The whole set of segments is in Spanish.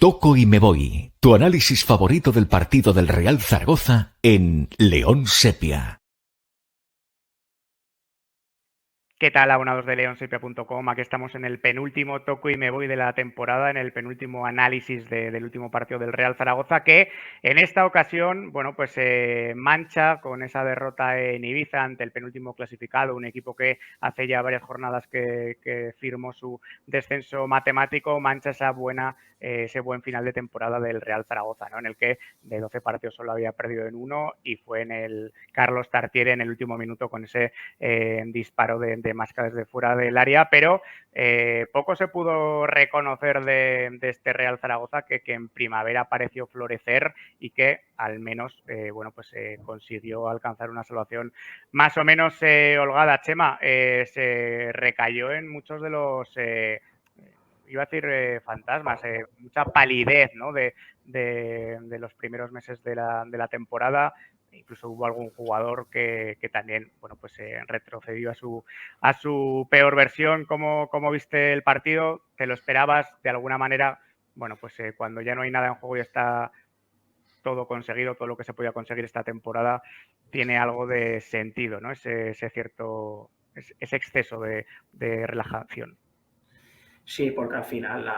Toco y me voy. Tu análisis favorito del partido del Real Zaragoza en León Sepia. ¿Qué tal, abonados de leonsepia.com? Aquí estamos en el penúltimo toco y me voy de la temporada, en el penúltimo análisis del último partido del Real Zaragoza, que en esta ocasión, bueno, pues mancha con esa derrota en Ibiza ante el penúltimo clasificado, un equipo que hace ya varias jornadas que firmó su descenso matemático, mancha ese buen final de temporada del Real Zaragoza, ¿no? En el que de 12 partidos solo había perdido en uno y fue en el Carlos Tartiere en el último minuto con ese disparo de máscara desde fuera del área, pero poco se pudo reconocer de este Real Zaragoza que en primavera pareció florecer y que al menos consiguió alcanzar una salvación más o menos holgada. Chema, se recayó en muchos de los iba a decir fantasmas, mucha palidez, ¿no? de los primeros meses de la temporada. Incluso hubo algún jugador que también, bueno, pues retrocedió a su peor versión. ¿Cómo viste el partido? ¿Te lo esperabas de alguna manera? Bueno, pues cuando ya no hay nada en juego y está todo conseguido, todo lo que se podía conseguir esta temporada, tiene algo de sentido, ¿no? Ese exceso de relajación. Sí, porque al final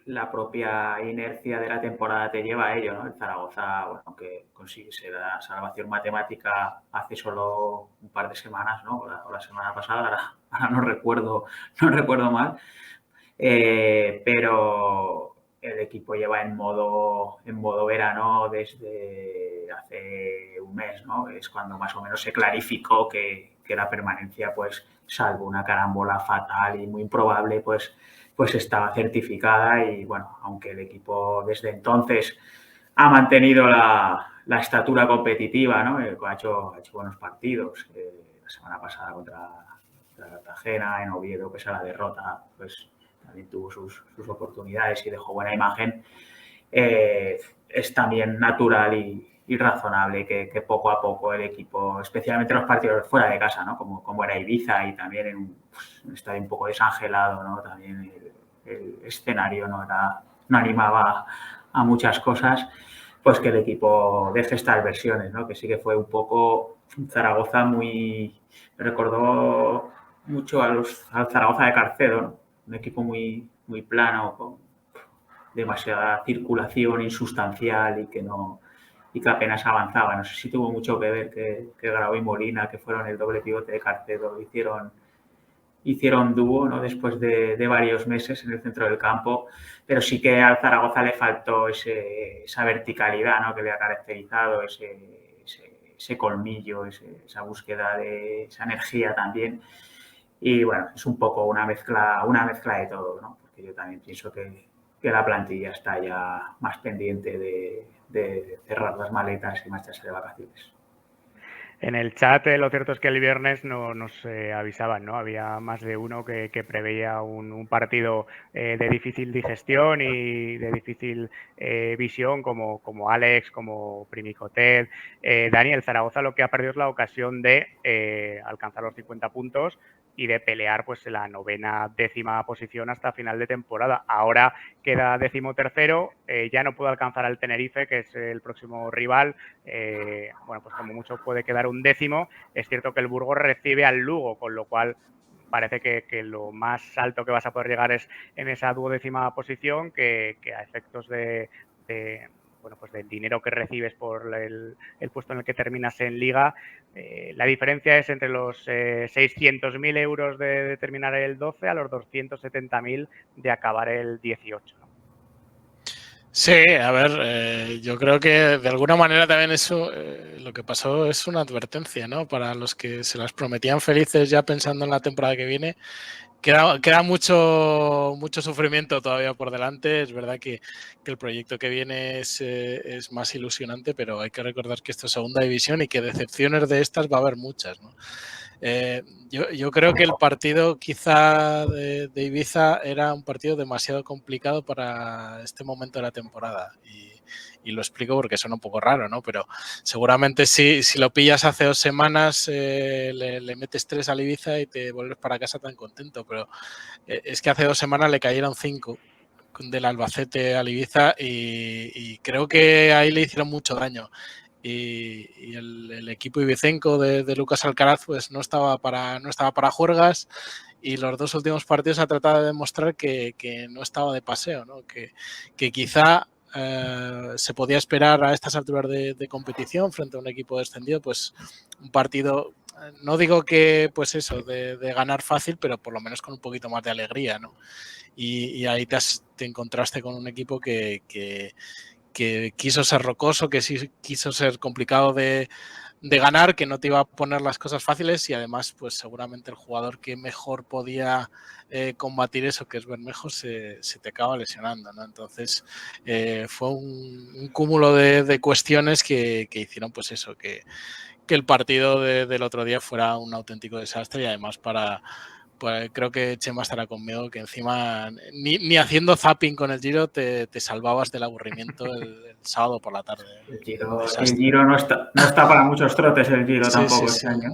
la propia inercia de la temporada te lleva a ello, ¿no? El Zaragoza, bueno, que consigue la salvación matemática hace solo un par de semanas, ¿no? O la semana pasada, ahora no recuerdo mal. Pero el equipo lleva en modo verano desde hace un mes, ¿no? Es cuando más o menos se clarificó que la permanencia, pues, salvo una carambola fatal y muy improbable, pues estaba certificada. Y bueno, aunque el equipo desde entonces ha mantenido la estatura competitiva, ¿no? Ha hecho buenos partidos. La semana pasada contra Cartagena, en Oviedo, pese a la derrota, pues también tuvo sus oportunidades y dejó buena imagen. Es también natural y razonable que poco a poco el equipo, especialmente los partidos fuera de casa, ¿no? Como era Ibiza y también en un estadio un poco desangelado, ¿no? También el escenario no animaba a muchas cosas, pues que el equipo deje estas versiones, ¿no? Que sí que fue un poco Zaragoza me recordó mucho al Zaragoza de Carcedo, ¿no? Un equipo muy plano, con demasiada circulación insustancial y que apenas avanzaba. No sé si tuvo mucho que ver que Grau y Molina, que fueron el doble pivote de Carcedo, hicieron dúo, ¿no? Después de varios meses en el centro del campo, pero sí que al Zaragoza le faltó esa verticalidad, ¿no? Que le ha caracterizado, ese colmillo, esa búsqueda de esa energía también. Y bueno, es un poco una mezcla de todo, ¿no? Porque yo también pienso que la plantilla está ya más pendiente de cerrar las maletas y marcharse de vacaciones. En el chat lo cierto es que el viernes nos avisaban, ¿no? Había más de uno que preveía un partido de difícil digestión y de difícil visión, como Alex, como Primicotet. Daniel, Zaragoza lo que ha perdido es la ocasión de alcanzar los 50 puntos y de pelear pues en la 9ª, 10ª posición hasta final de temporada. Ahora queda 13º, ya no puede alcanzar al Tenerife, que es el próximo rival. Bueno, pues como mucho puede quedar un 10º. Es cierto que el Burgos recibe al Lugo, con lo cual parece que lo más alto que vas a poder llegar es en esa 12ª posición, que a efectos bueno, pues del dinero que recibes por el puesto en el que terminas en Liga, la diferencia es entre los 600.000 euros de terminar el 12 a los 270.000 de acabar el 18, ¿no? Sí, a ver, yo creo que de alguna manera también eso, lo que pasó es una advertencia, ¿no? Para los que se las prometían felices ya pensando en la temporada que viene. Queda mucho sufrimiento todavía por delante. Es verdad que el proyecto que viene es más ilusionante, pero hay que recordar que esto es segunda división y que decepciones de estas va a haber muchas, ¿no? Yo creo que el partido quizá de Ibiza era un partido demasiado complicado para este momento de la temporada y lo explico porque suena un poco raro, ¿no? Pero seguramente si lo pillas hace 2 semanas le metes 3 al Ibiza y te vuelves para casa tan contento, pero es que hace 2 semanas le cayeron 5 del Albacete al Ibiza y creo que ahí le hicieron mucho daño. Y el equipo ibicenco de Lucas Alcaraz pues no estaba para juergas, y los 2 últimos partidos ha tratado de demostrar que no estaba de paseo, ¿no? Que quizá se podía esperar a estas alturas de competición frente a un equipo descendido, pues un partido, no digo que pues eso, de ganar fácil, pero por lo menos con un poquito más de alegría, ¿no? Y ahí te encontraste con un equipo que quiso ser rocoso, que sí quiso ser complicado de ganar, que no te iba a poner las cosas fáciles, y además pues seguramente el jugador que mejor podía combatir eso, que es Bermejo, se te acaba lesionando, ¿no? Entonces fue un cúmulo de cuestiones que hicieron pues eso, que el partido del otro día fuera un auténtico desastre, y además pues creo que Chema estará conmigo, que encima ni haciendo zapping con el Giro te salvabas del aburrimiento el sábado por la tarde. El Giro no está para muchos trotes, el Giro tampoco este año.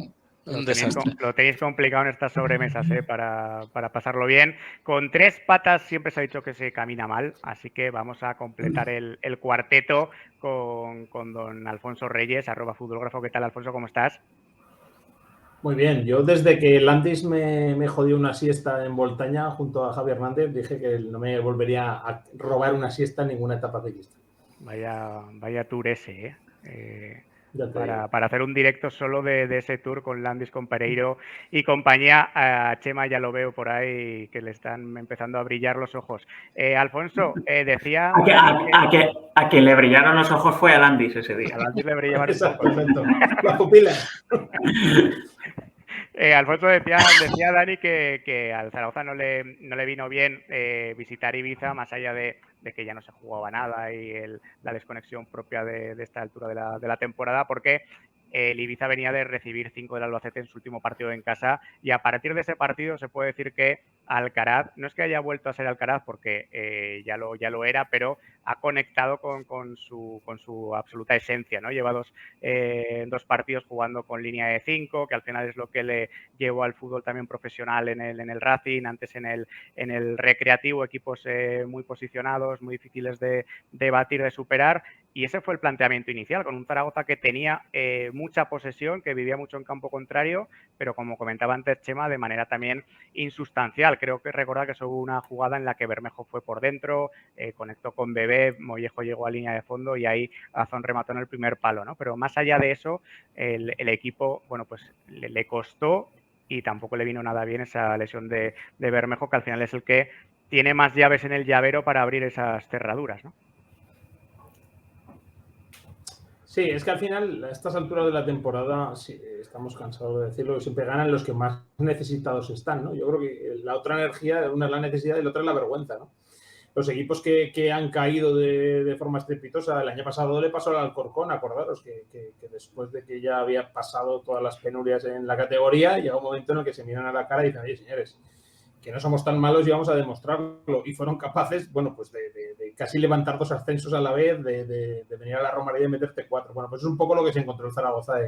Un desastre. Lo tenéis complicado en estas sobremesas, para pasarlo bien. Con 3 patas siempre se ha dicho que se camina mal, así que vamos a completar el cuarteto con don Alfonso Reyes, @futbolgrafo. ¿Qué tal, Alfonso? ¿Cómo estás? Muy bien, yo desde que Landis me jodió una siesta en Voltaña junto a Javi Hernández, dije que no me volvería a robar una siesta en ninguna etapa ciclista. Vaya tour ese, para hacer un directo solo de ese tour con Landis, con Pereiro y compañía. A Chema ya lo veo por ahí que le están empezando a brillar los ojos. Alfonso, decía... A quien le brillaron los ojos fue a Landis ese día. A Landis le brillaban los ojos. Perfecto. La pupila. Alfonso, decía Dani que al Zaragoza no le vino bien visitar Ibiza, más allá de que ya no se jugaba nada y la desconexión propia de esta altura de la temporada, porque el Ibiza venía de recibir 5 del Albacete en su último partido en casa, y a partir de ese partido se puede decir que Alcaraz, no es que haya vuelto a ser Alcaraz porque ya lo era, pero ha conectado con su absoluta esencia, ¿no? Lleva 2 partidos jugando con línea de 5, que al final es lo que le llevó al fútbol también profesional en el Racing, antes en el Recreativo, equipos muy posicionados, muy difíciles de batir, de superar. Y ese fue el planteamiento inicial, con un Zaragoza que tenía mucha posesión, que vivía mucho en campo contrario, pero como comentaba antes Chema, de manera también insustancial. Creo que recordar que hubo una jugada en la que Bermejo fue por dentro, conectó con Bebé, Mollejo llegó a línea de fondo y ahí Azón remató en el primer palo, ¿no? Pero más allá de eso, el equipo, bueno, pues le costó, y tampoco le vino nada bien esa lesión de Bermejo, que al final es el que tiene más llaves en el llavero para abrir esas cerraduras, ¿no? Sí, es que al final, a estas alturas de la temporada, sí, estamos cansados de decirlo, siempre ganan los que más necesitados están, ¿no? Yo creo que la otra energía, una es la necesidad y la otra es la vergüenza, ¿no? Los equipos que han caído de forma estrepitosa, el año pasado le pasó al Alcorcón, acordaros que después de que ya había pasado todas las penurias en la categoría, llega un momento en el que se miran a la cara y dicen, oye, señores, que no somos tan malos y vamos a demostrarlo. Y fueron capaces, bueno, pues de casi levantar 2 ascensos a la vez, de venir a la Romareda y meterte 4. Bueno, pues es un poco lo que se encontró el Zaragoza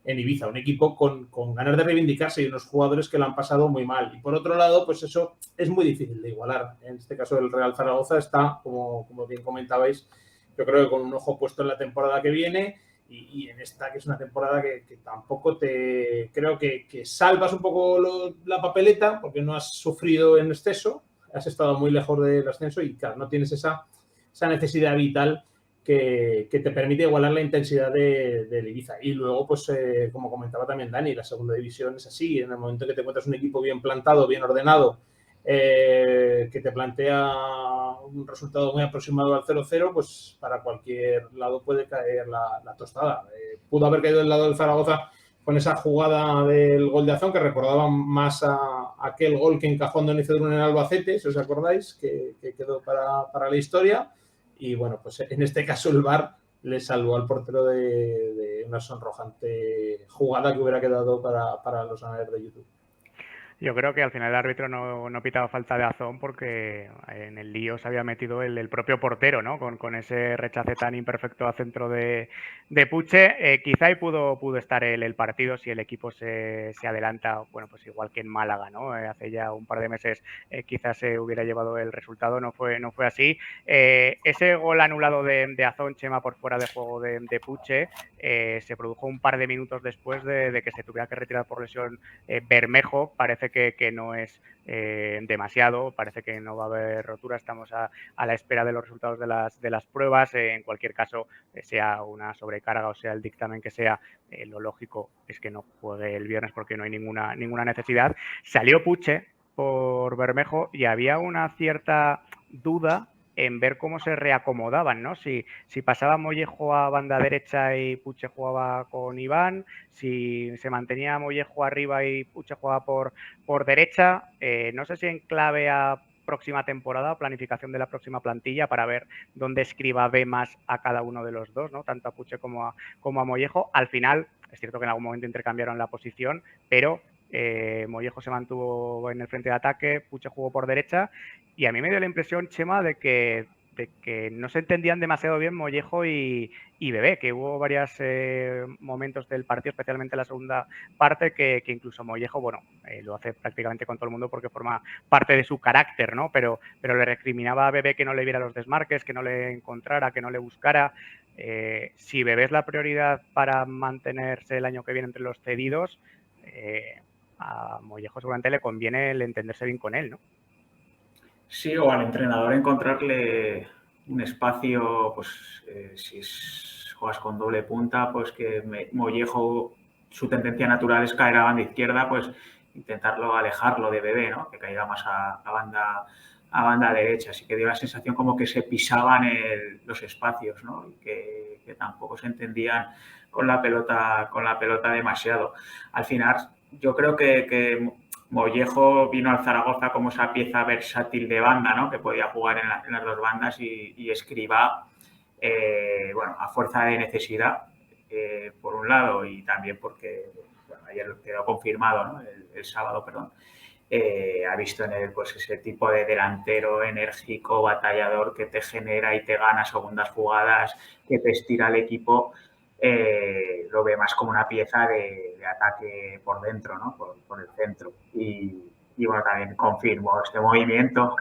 en Ibiza, un equipo con ganas de reivindicarse y unos jugadores que lo han pasado muy mal. Y por otro lado, pues eso es muy difícil de igualar. En este caso, el Real Zaragoza está, como bien comentabais, yo creo que con un ojo puesto en la temporada que viene, y en esta, que es una temporada que tampoco creo que salvas un poco la papeleta, porque no has sufrido en exceso, has estado muy lejos del ascenso y claro, no tienes esa necesidad vital que te permite igualar la intensidad del Ibiza. Y luego, pues como comentaba también Dani, la segunda división es así, en el momento que te encuentras un equipo bien plantado, bien ordenado, que te plantea un resultado muy aproximado al 0-0, pues para cualquier lado puede caer la tostada. Pudo haber caído del lado del Zaragoza con esa jugada del gol de Azón, que recordaba más a aquel gol que encajó Andoni Cedrún en Albacete, si os acordáis, que quedó para la historia. Y bueno, pues en este caso el VAR le salvó al portero de una sonrojante jugada que hubiera quedado para los anales de YouTube. Yo creo que al final el árbitro no pitaba falta de Azón porque en el lío se había metido el propio portero, ¿no? Con ese rechace tan imperfecto a centro de Puche. Quizá ahí pudo estar el partido si el equipo se adelanta, bueno, pues igual que en Málaga, ¿no? Hace ya un par de meses quizás se hubiera llevado el resultado, no fue así. Ese gol anulado de Azón, Chema, por fuera de juego de Puche, se produjo un par de minutos después de que se tuviera que retirar por lesión Bermejo. Parece que no es demasiado, parece que no va a haber rotura, estamos a la espera de los resultados de las pruebas. En cualquier caso, sea una sobrecarga o sea el dictamen que sea, lo lógico es que no juegue el viernes porque no hay ninguna necesidad. Salió Puche por Bermejo y había una cierta duda en ver cómo se reacomodaban, ¿no? Si pasaba Mollejo a banda derecha y Puche jugaba con Iván, si se mantenía Mollejo arriba y Puche jugaba por derecha. No sé si en clave a próxima temporada, planificación de la próxima plantilla, para ver dónde Escribá ve más a cada uno de los dos, ¿no? Tanto a Puche como a Mollejo. Al final, es cierto que en algún momento intercambiaron la posición, pero Mollejo se mantuvo en el frente de ataque, Puche jugó por derecha, y a mí me dio la impresión, Chema, de que no se entendían demasiado bien Mollejo y Bebé, que hubo varios momentos del partido, especialmente en la segunda parte, que incluso Mollejo, bueno, lo hace prácticamente con todo el mundo porque forma parte de su carácter, ¿no? Pero le recriminaba a Bebé que no le viera los desmarques, que no le encontrara, que no le buscara. Si Bebé es la prioridad para mantenerse el año que viene entre los cedidos, a Mollejo seguramente le conviene el entenderse bien con él, ¿no? Sí, o al entrenador encontrarle un espacio, pues si juegas con doble punta, pues que Mollejo, su tendencia natural es caer a banda izquierda, pues intentarlo alejarlo de Bebé, ¿no? Que caiga más a banda derecha. Así que dio la sensación como que se pisaban los espacios, ¿no? Y que tampoco se entendían con la pelota demasiado. Al final, yo creo que Mollejo vino al Zaragoza como esa pieza versátil de banda, ¿no? Que podía jugar en las dos bandas y Escribá, bueno, a fuerza de necesidad, por un lado, y también porque, bueno, ayer quedó confirmado, ¿no? El sábado, perdón, ha visto en él pues ese tipo de delantero enérgico, batallador, que te genera y te gana segundas jugadas, que te estira al equipo. Lo ve más como una pieza de ataque por dentro, ¿no? Por el centro. Y bueno, también confirmo este movimiento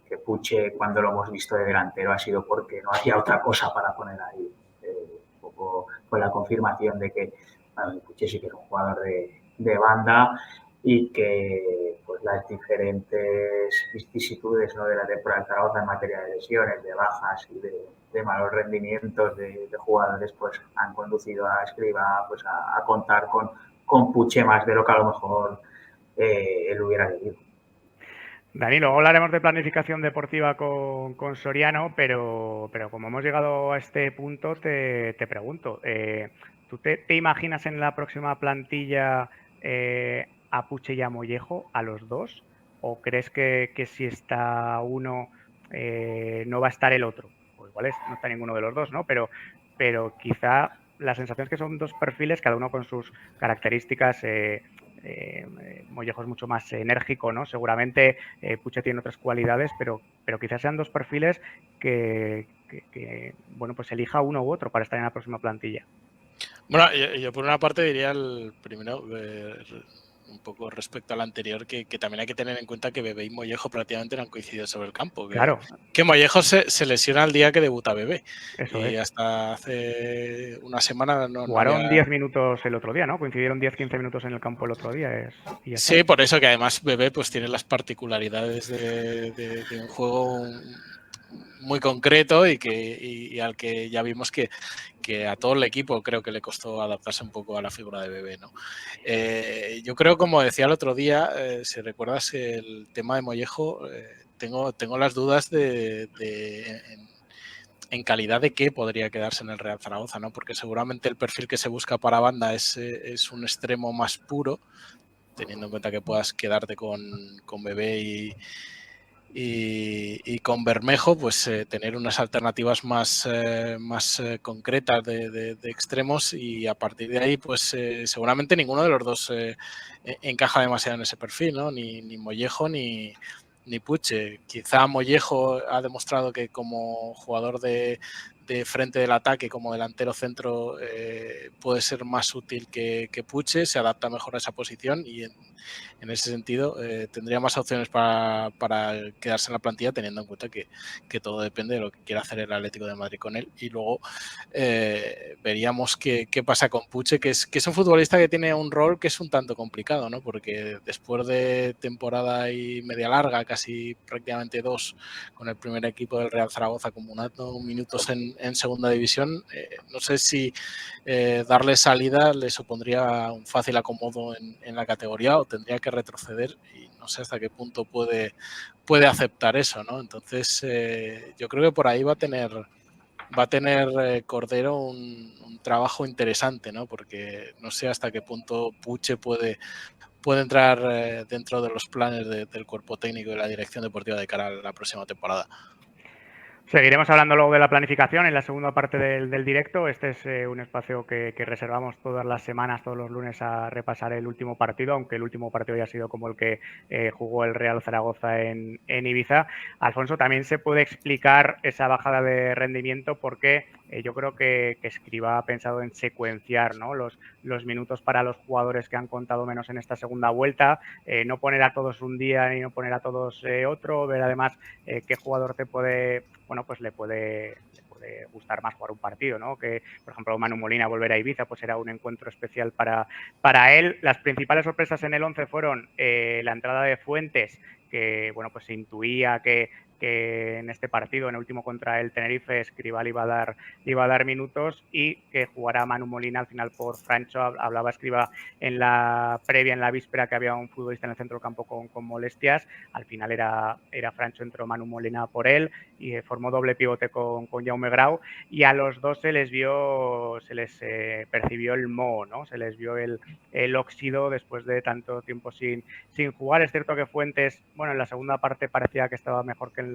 que Puche, cuando lo hemos visto de delantero, ha sido porque no hacía otra cosa para poner ahí. Un poco con la confirmación de que, bueno, Puche sí que es un jugador de banda y que pues las diferentes vicisitudes, ¿no? De la temporada de Zaragoza en materia de lesiones, de bajas y de malos rendimientos de jugadores, pues han conducido a Escribá pues a contar con Puche más de lo que a lo mejor él hubiera querido. Dani, luego hablaremos de planificación deportiva con Soriano, pero como hemos llegado a este punto, te pregunto, ¿tú te imaginas en la próxima plantilla a Puche y a Mollejo, a los dos? ¿O crees que si está uno no va a estar el otro? O igual no está ninguno de los dos, ¿no? Pero quizá la sensación es que son dos perfiles, cada uno con sus características. Mollejo es mucho más enérgico, ¿no? Seguramente Puche tiene otras cualidades, pero quizás sean dos perfiles que bueno, pues elija uno u otro para estar en la próxima plantilla. Bueno, yo por una parte diría el primero, un poco respecto al anterior, que también hay que tener en cuenta que Bebé y Mollejo prácticamente no han coincidido sobre el campo. Claro. Que Mollejo se lesiona el día que debuta Bebé. Eso y es. Hasta hace una semana no jugaron había... 10 minutos el otro día, ¿no? Coincidieron 10-15 minutos en el campo el otro día. Sí, por eso que además Bebé pues tiene las particularidades de un juego muy concreto y al que ya vimos que a todo el equipo creo que le costó adaptarse un poco a la figura de Bebé, ¿no? Yo creo, como decía el otro día, si recuerdas el tema de Mollejo, tengo las dudas en calidad de qué podría quedarse en el Real Zaragoza, ¿no? Porque seguramente el perfil que se busca para banda es un extremo más puro, teniendo en cuenta que puedas quedarte con Bebé y con Bermejo pues tener unas alternativas más concretas de extremos, y a partir de ahí pues seguramente ninguno de los dos encaja demasiado en ese perfil, ¿no? Ni Mollejo ni Puche. Quizá Mollejo ha demostrado que como jugador de frente del ataque, como delantero centro, puede ser más útil que Puche, se adapta mejor a esa posición, y en ese sentido tendría más opciones para quedarse en la plantilla, teniendo en cuenta que todo depende de lo que quiera hacer el Atlético de Madrid con él. Y luego veríamos qué pasa con Puche, que es un futbolista que tiene un rol que es un tanto complicado, ¿no? Porque después de temporada y media larga, casi prácticamente 2 con el primer equipo del Real Zaragoza, acumulando minutos en segunda división, no sé si darle salida le supondría un fácil acomodo en la categoría, o tendría que retroceder, y no sé hasta qué punto puede aceptar eso, ¿no? Entonces yo creo que por ahí va a tener Cordero un trabajo interesante, ¿no? Porque no sé hasta qué punto Puche puede entrar dentro de los planes del cuerpo técnico y la dirección deportiva de cara a la próxima temporada. Seguiremos hablando luego de la planificación en la segunda parte del directo. Este es un espacio que reservamos todas las semanas, todos los lunes, a repasar el último partido, aunque el último partido ya ha sido como el que jugó el Real Zaragoza en Ibiza. Alfonso, también se puede explicar esa bajada de rendimiento porque yo creo que Escribá ha pensado en secuenciar, ¿no?, los minutos para los jugadores que han contado menos en esta segunda vuelta, no poner a todos un día ni no poner a todos otro, ver además qué jugador te puede, bueno, pues le puede gustar más jugar un partido, ¿no? Que, por ejemplo, Manu Molina volver a Ibiza, pues era un encuentro especial para él. Las principales sorpresas en el 11 fueron la entrada de Fuentes, que, bueno, pues se intuía que en este partido, en el último contra el Tenerife, Escribá le iba a dar minutos, y que jugará Manu Molina al final por Francho. Hablaba Escribá en la previa, en la víspera, que había un futbolista en el centro del campo con molestias. Al final era Francho, entró Manu Molina por él y formó doble pivote con Jaume Grau, y a los dos se les percibió el moho, ¿no? Se les vio el óxido después de tanto tiempo sin jugar. Es cierto que Fuentes, bueno, en la segunda parte parecía que estaba mejor que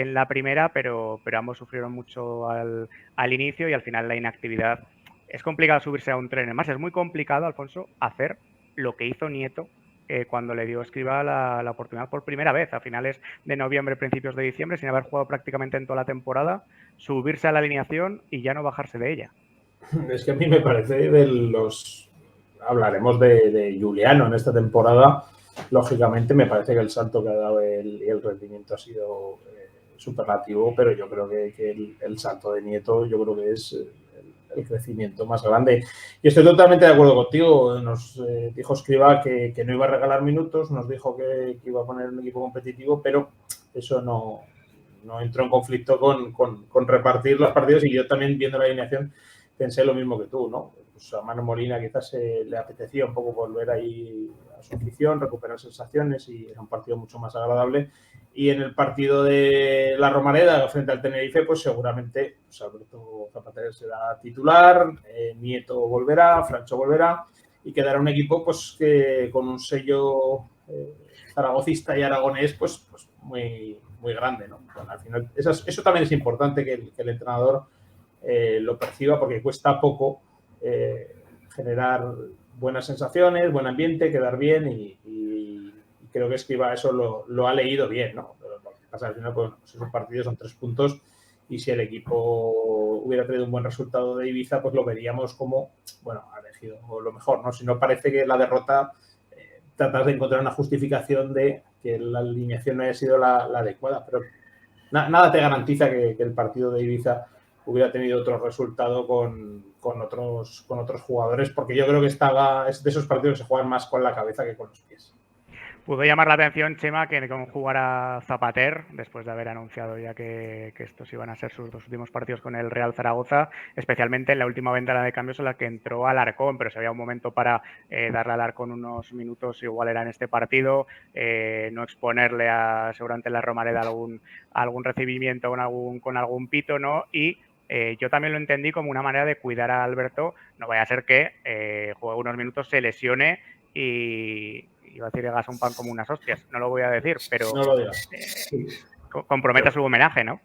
en la primera, pero ambos sufrieron mucho al inicio, y al final la inactividad. Es complicado subirse a un tren. Además, es muy complicado, Alfonso, hacer lo que hizo Nieto cuando le dio Escribá la oportunidad por primera vez, a finales de noviembre, principios de diciembre, sin haber jugado prácticamente en toda la temporada, subirse a la alineación y ya no bajarse de ella. Es que a mí me parece hablaremos de Juliano en esta temporada. Lógicamente me parece que el salto que ha dado el rendimiento ha sido superlativo, pero yo creo que el salto de Nieto, yo creo que es el crecimiento más grande. Y estoy totalmente de acuerdo contigo. Nos dijo Escribá que no iba a regalar minutos, nos dijo que iba a poner un equipo competitivo, pero eso no entró en conflicto con repartir los partidos. Y yo también, viendo la alineación, pensé lo mismo que tú, ¿no? Pues a Manu Molina quizás le apetecía un poco volver ahí a su afición, recuperar sensaciones, y era un partido mucho más agradable. Y en el partido de la Romareda frente al Tenerife, pues seguramente pues Alberto Zapater será titular, Nieto volverá, Francho volverá, y quedará un equipo pues que con un sello zaragocista y aragonés pues muy, muy grande, ¿no? Bueno, al final eso también es importante que el entrenador lo perciba, porque cuesta poco generar buenas sensaciones, buen ambiente, quedar bien, y creo que Escribá eso lo ha leído bien, ¿no? Pero lo que pasa al final, pues esos partidos son 3 puntos, y si el equipo hubiera tenido un buen resultado de Ibiza, pues lo veríamos como, bueno, ha elegido lo mejor, ¿no? Si no, parece que la derrota tratas de encontrar una justificación de que la alineación no haya sido la adecuada, pero nada te garantiza que el partido de Ibiza hubiera tenido otro resultado con otros jugadores, porque yo creo que es de esos partidos que se juegan más con la cabeza que con los pies. Pudo llamar la atención, Chema, que jugara Zapater, después de haber anunciado ya que estos iban a ser sus 2 últimos partidos con el Real Zaragoza, especialmente en la última ventana de cambios en la que entró Alarcón, pero si había un momento para darle a Alarcón unos minutos, igual era en este partido, no exponerle seguramente en la Romareda algún recibimiento con algún pito, ¿no? Y yo también lo entendí como una manera de cuidar a Alberto. No vaya a ser que juegue unos minutos, se lesione y iba a decir hagas un pan como unas hostias, no lo voy a decir, pero No lo digas. comprometa su homenaje, ¿no?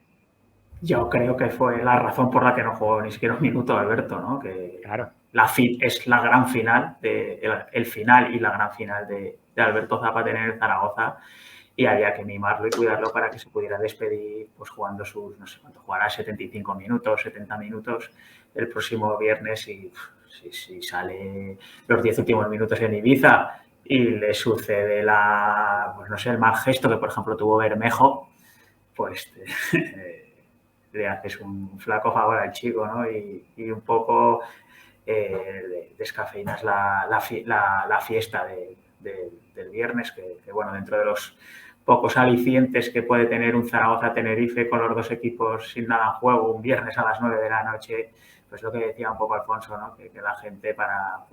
Yo creo que fue la razón por la que no jugó ni siquiera un minuto Alberto, ¿no? Que Claro. es la gran final, el final y la gran final de Alberto Zapata en el Zaragoza, y había que mimarlo y cuidarlo para que se pudiera despedir pues jugando sus, no sé cuánto jugará, 75 minutos, 70 minutos el próximo viernes, y si sale los 10 últimos minutos en Ibiza y le sucede pues no sé, el mal gesto que por ejemplo tuvo Bermejo, pues le haces un flaco favor al chico, ¿no? Y un poco descafeinas la fiesta del viernes, que bueno, dentro de los pocos alicientes que puede tener un Zaragoza-Tenerife con los dos equipos sin nada en juego un viernes a las 9 de la noche, pues lo que decía un poco Alfonso, ¿no? Que la gente para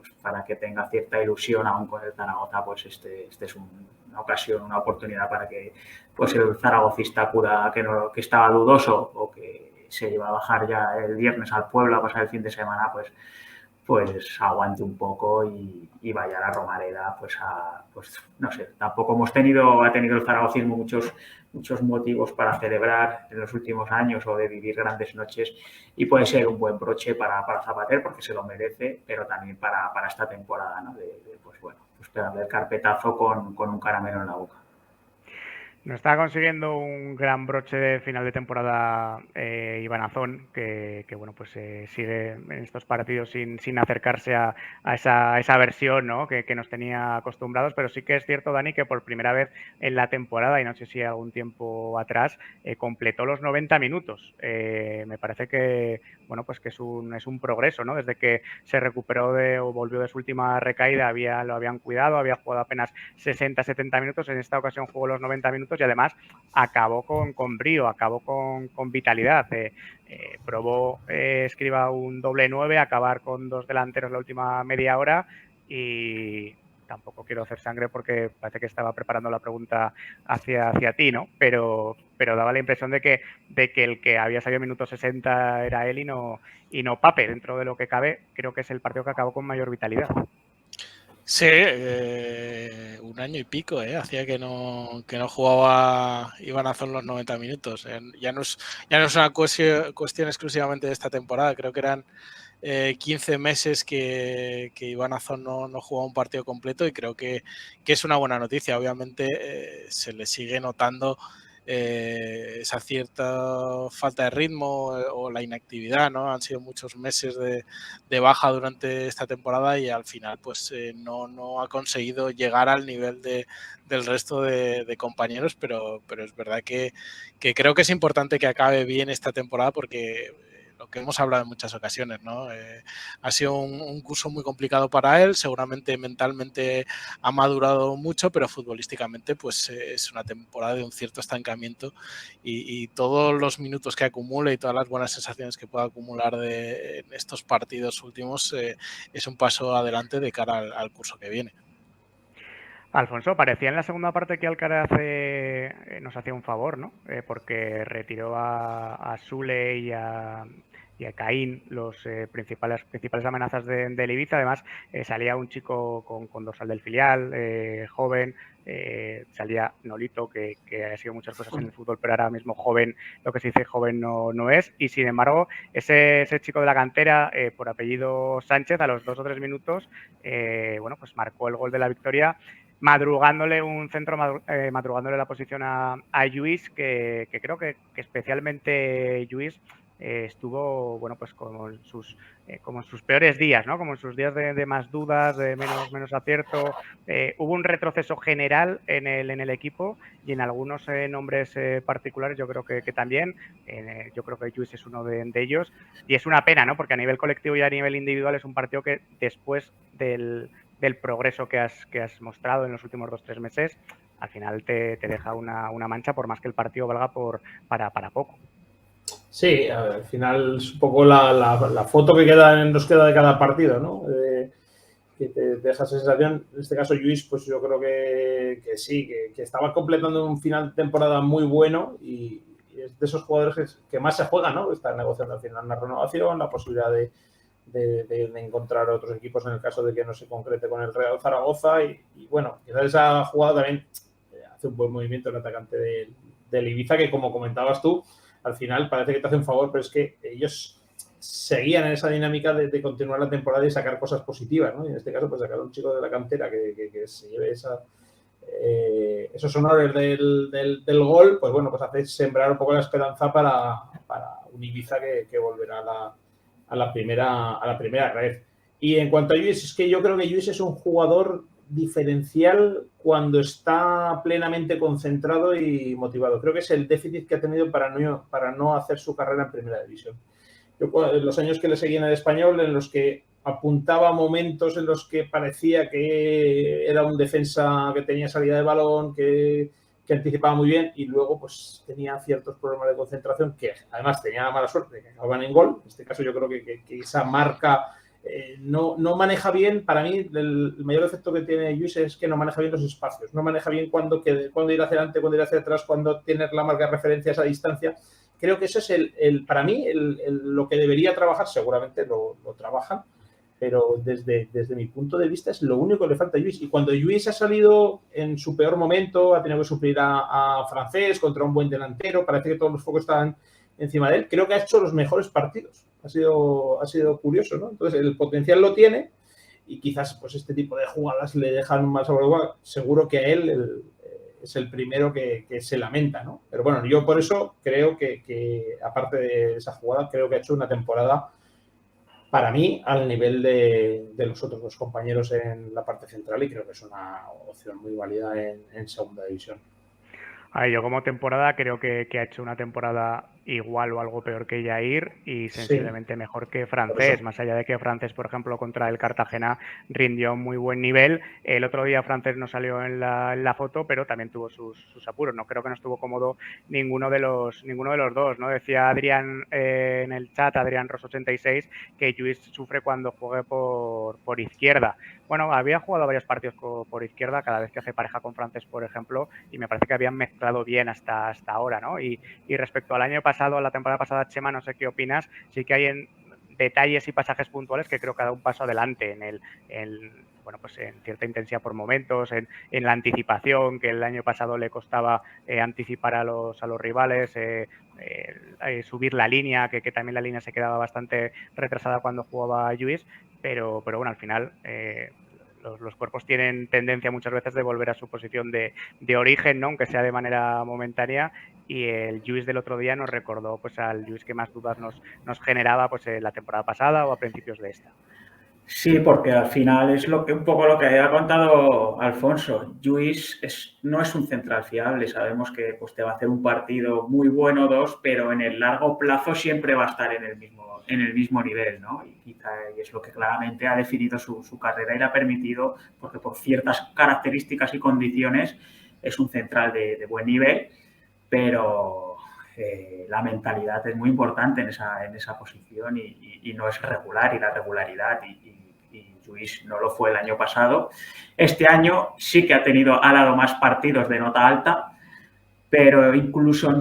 que tenga cierta ilusión aún con el Zaragoza, pues este es una ocasión, una oportunidad para que pues el zaragocista cura que estaba dudoso o que se iba a bajar ya el viernes al pueblo a pasar el fin de semana, pues aguante un poco y vaya a la Romareda, pues no sé, tampoco ha tenido el zaragocismo muchos motivos para celebrar en los últimos años o de vivir grandes noches, y puede ser un buen broche para Zapater porque se lo merece, pero también para esta temporada, ¿no? Pues pegarle el carpetazo con un caramelo en la boca. No está consiguiendo un gran broche de final de temporada Iván Azón, que bueno, pues sigue en estos partidos sin acercarse a esa versión, ¿no? que nos tenía acostumbrados, pero sí que es cierto, Dani, que por primera vez en la temporada, y no sé si algún tiempo atrás, completó los 90 minutos. Me parece que bueno, pues que es un progreso, ¿no? Desde que se recuperó o volvió de su última recaída, lo habían cuidado, había jugado apenas 60-70 minutos, en esta ocasión jugó los 90 minutos y además acabó con brío, acabó con vitalidad. Probó Escriba un doble 9, acabar con dos delanteros la última media hora, y tampoco quiero hacer sangre porque parece que estaba preparando la pregunta hacia ti, ¿no? Pero daba la impresión de que el que había salido minuto 60 era él y no Pape. Dentro de lo que cabe, creo que es el partido que acabó con mayor vitalidad. Sí, un año y pico, hacía que no jugaba Iván Azón los 90 minutos. Ya no es una cuestión exclusivamente de esta temporada, creo que eran 15 meses que Iván Azón no jugaba un partido completo, y creo que es una buena noticia. Obviamente se le sigue notando esa cierta falta de ritmo o la inactividad, ¿no? Han sido muchos meses de baja durante esta temporada y al final pues no ha conseguido llegar al nivel del resto de compañeros, pero es verdad que creo que es importante que acabe bien esta temporada porque lo que hemos hablado en muchas ocasiones, ¿no? Ha sido un curso muy complicado para él, seguramente mentalmente ha madurado mucho, pero futbolísticamente pues es una temporada de un cierto estancamiento, y todos los minutos que acumula y todas las buenas sensaciones que pueda acumular en estos partidos últimos es un paso adelante de cara al curso que viene. Alfonso, parecía en la segunda parte que Alcaraz nos hacía un favor, ¿no? Porque retiró a Sule y a Caín los principales amenazas del Ibiza. Además, salía un chico con dorsal del filial, joven, salía Nolito, que ha sido muchas cosas en el fútbol, pero ahora mismo joven, lo que se dice joven no es. Y sin embargo, ese chico de la cantera, por apellido Sánchez, a los 2 o 3 minutos, bueno, pues marcó el gol de la victoria, madrugándole un centro, madrugándole la posición a Lluís, que creo que especialmente Lluís estuvo, bueno, pues como en sus peores días, ¿no? Como en sus días de más dudas, de menos acierto. Hubo un retroceso general en el equipo y en algunos nombres particulares yo creo que también. Yo creo que Lluís es uno de ellos, y es una pena, ¿no? Porque a nivel colectivo y a nivel individual es un partido que después del progreso que has mostrado en los últimos 2-3 meses, al final te deja una mancha, por más que el partido valga para poco. Sí, al final es un poco la foto que nos queda de cada partido, ¿no? Que te deja esa sensación. En este caso, Lluís, pues yo creo que sí, que estaba completando un final de temporada muy bueno, y es de esos jugadores que más se juegan, ¿no? Están negociando al final una renovación, la posibilidad de de encontrar otros equipos en el caso de que no se concrete con el Real Zaragoza y bueno, quizás esa jugada también hace un buen movimiento el atacante del Ibiza, que como comentabas tú, al final parece que te hace un favor, pero es que ellos seguían en esa dinámica de continuar la temporada y sacar cosas positivas, ¿no? Y en este caso, pues sacar a un chico de la cantera que se lleve esos honores del gol, pues bueno, pues hace sembrar un poco la esperanza para un Ibiza que volverá a la primera red. Y en cuanto a Lluís, es que yo creo que Lluís es un jugador diferencial cuando está plenamente concentrado y motivado. Creo que es el déficit que ha tenido para no hacer su carrera en primera división. Yo, en los años que le seguí en el Español, en los que apuntaba momentos en los que parecía que era un defensa que tenía salida de balón, que anticipaba muy bien, y luego pues tenía ciertos problemas de concentración que además tenía la mala suerte de que acababan en gol. En este caso yo creo que esa marca no maneja bien. Para mí el mayor defecto que tiene Lluís es que no maneja bien los espacios, no maneja bien cuándo ir hacia adelante, cuándo ir hacia atrás, cuándo tener la marca de referencia a esa distancia. Creo que eso es para mí lo que debería trabajar. Seguramente lo trabajan, pero desde mi punto de vista es lo único que le falta a Lluís. Y cuando Lluís ha salido en su peor momento, ha tenido que suplir a Francés contra un buen delantero, parece que todos los focos estaban encima de él, creo que ha hecho los mejores partidos. Ha sido curioso, ¿no? Entonces el potencial lo tiene y quizás pues este tipo de jugadas le dejan más sabor de boca. Seguro que a él es el primero que se lamenta, ¿no? Pero bueno, yo por eso creo que aparte de esa jugada, creo que ha hecho una temporada para mí al nivel de los otros dos compañeros en la parte central, y creo que es una opción muy válida en segunda división. Yo como temporada creo que ha hecho una temporada igual o algo peor que Jair y sensiblemente mejor que Francés, más allá de que Francés, por ejemplo, contra el Cartagena rindió muy buen nivel. El otro día Francés no salió en la foto, pero también tuvo sus apuros. No creo que no estuvo cómodo ninguno de los dos, ¿no? Decía Adrián en el chat, Adrián Ross 86, que Lluís sufre cuando juegue por izquierda. Bueno, había jugado varios partidos por izquierda cada vez que hace pareja con Francés, por ejemplo, y me parece que habían mezclado bien hasta ahora, ¿no? Y respecto al año pasado, a la temporada pasada, Chema, no sé qué opinas, sí que hay en detalles y pasajes puntuales que creo que ha dado un paso adelante bueno, pues en cierta intensidad por momentos, en la anticipación, que el año pasado le costaba anticipar a los rivales, subir la línea, que también la línea se quedaba bastante retrasada cuando jugaba Lluís, pero bueno, al final los cuerpos tienen tendencia muchas veces de volver a su posición de origen, ¿no? Aunque sea de manera momentánea, y el Lluís del otro día nos recordó pues al Lluís que más dudas nos generaba pues la temporada pasada o a principios de esta. Sí, porque al final es un poco lo que ha contado Alfonso. Lluís no es un central fiable. Sabemos que pues, te va a hacer un partido muy bueno, dos, pero en el largo plazo siempre va a estar en el mismo nivel, ¿no? Y es lo que claramente ha definido su carrera y le ha permitido, porque por ciertas características y condiciones es un central de buen nivel, pero la mentalidad es muy importante en esa posición y no es regular, y la regularidad y Lluís no lo fue el año pasado. Este año sí que ha dado más partidos de nota alta, pero incluso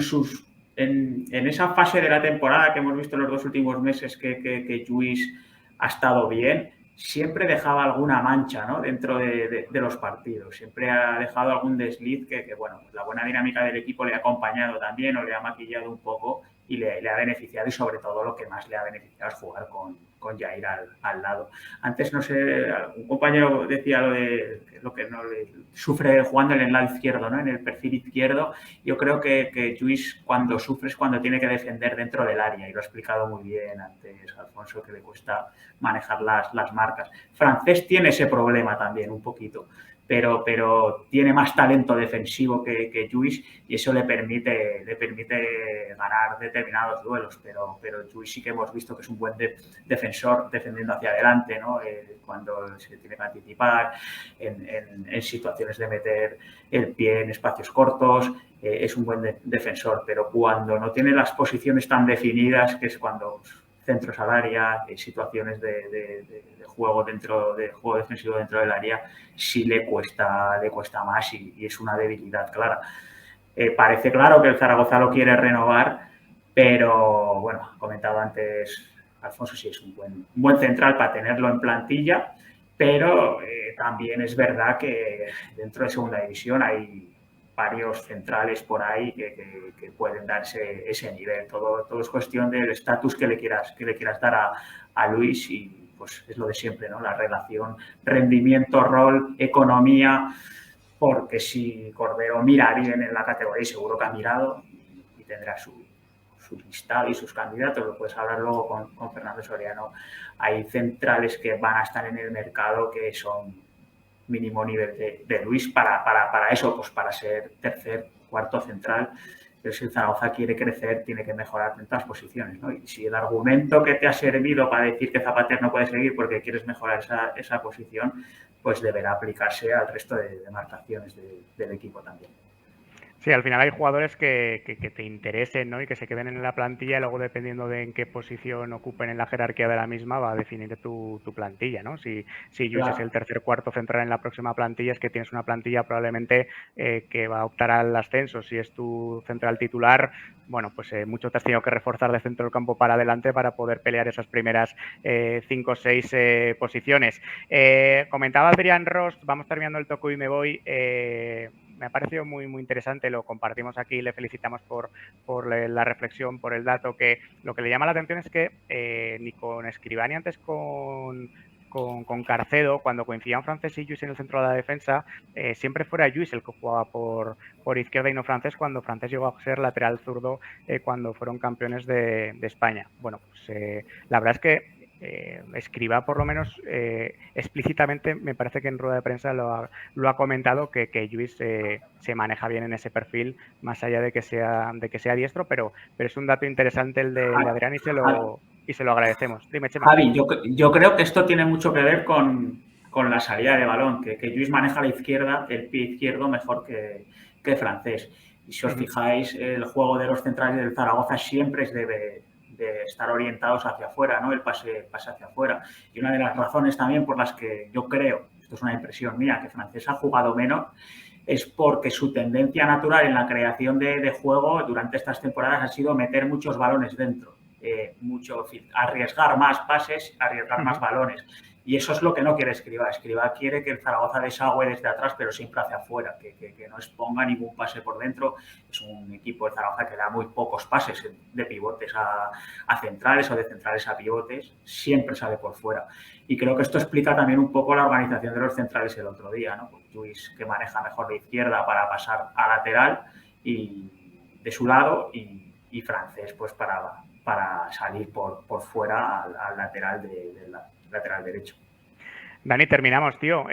en esa fase de la temporada que hemos visto en los 2 últimos meses que Lluís ha estado bien, siempre dejaba alguna mancha, ¿no? Dentro de los partidos. Siempre ha dejado algún desliz que bueno, la buena dinámica del equipo le ha acompañado también o le ha maquillado un poco y le ha beneficiado, y sobre todo lo que más le ha beneficiado es jugar con Jair al lado. Antes, no sé, un compañero decía lo que no le sufre jugando en el lado izquierdo, ¿no? En el perfil izquierdo. Yo creo que Lluís cuando sufre es cuando tiene que defender dentro del área, y lo ha explicado muy bien antes Alfonso, que le cuesta manejar las marcas. Francés tiene ese problema también un poquito, pero tiene más talento defensivo que Lluís, y eso le permite ganar determinados duelos, pero Lluís sí que hemos visto que es un buen defensor defendiendo hacia adelante, ¿no? Cuando se tiene que anticipar, en situaciones de meter el pie en espacios cortos, es un buen defensor, pero cuando no tiene las posiciones tan definidas, que es cuando centros al área, situaciones de juego defensivo dentro del área, sí le cuesta más y es una debilidad clara. Parece claro que el Zaragoza lo quiere renovar, pero bueno, comentado antes Alfonso sí es un buen central para tenerlo en plantilla, pero también es verdad que dentro de segunda división hay varios centrales por ahí que pueden darse ese nivel. Todo es cuestión del estatus que le quieras dar a Luis y pues es lo de siempre, ¿no? La relación rendimiento, rol, economía, porque si Cordero mira bien en la categoría y seguro que ha mirado y tendrá su listado y sus candidatos, lo puedes hablar luego con Fernando Soriano. Hay centrales que van a estar en el mercado que son mínimo nivel de Luis para eso, pues para ser tercer, cuarto central. Pero si el Zaragoza quiere crecer, tiene que mejorar en todas posiciones, ¿no? Y si el argumento que te ha servido para decir que Zapater no puede seguir porque quieres mejorar esa posición, pues deberá aplicarse al resto de marcaciones del equipo también. Sí, al final hay jugadores que te interesen, ¿no? Y que se queden en la plantilla y luego dependiendo de en qué posición ocupen en la jerarquía de la misma va a definir tu plantilla, ¿no? Si Lluís es el tercer cuarto central en la próxima plantilla es que tienes una plantilla probablemente que va a optar al ascenso. Si es tu central titular, bueno, pues mucho te has tenido que reforzar de centro del campo para adelante para poder pelear esas primeras 5 o 6 posiciones. Comentaba Adrián Rost, vamos terminando el toco y me voy. Me ha parecido muy interesante, lo compartimos aquí, le felicitamos por la reflexión, por el dato, que lo que le llama la atención es que ni con Escribá ni antes con Carcedo, cuando coincidían Francés y Lluís en el centro de la defensa, siempre fuera Lluís el que jugaba por izquierda y no Francés, cuando Francés llegó a ser lateral zurdo cuando fueron campeones de España. Bueno, pues la verdad es que Escribá por lo menos explícitamente me parece que en rueda de prensa lo ha comentado que Lluís se maneja bien en ese perfil más allá de que sea diestro, pero es un dato interesante el de Adrián y se lo agradecemos. Dime, Chema. Javi, yo creo que esto tiene mucho que ver con la salida de balón, que Lluís maneja el pie izquierdo mejor que Francés. Y si os fijáis, el juego de los centrales del Zaragoza siempre debe de estar orientados hacia afuera, ¿no? El pase hacia afuera. Y una de las razones también por las que yo creo, esto es una impresión mía, que Francés ha jugado menos, es porque su tendencia natural en la creación de juego durante estas temporadas ha sido meter muchos balones dentro, arriesgar más pases, arriesgar más balones. Y eso es lo que no quiere Escribá. Escribá quiere que el Zaragoza desagüe desde atrás, pero siempre hacia afuera, que no exponga ningún pase por dentro. Es un equipo de Zaragoza que da muy pocos pases de pivotes a centrales o de centrales a pivotes. Siempre sale por fuera. Y creo que esto explica también un poco la organización de los centrales el otro día, ¿no? Pues Lluís, que maneja mejor la izquierda para pasar a lateral y de su lado, y Francés pues para salir por fuera al lateral lateral derecho. Dani, terminamos, tío.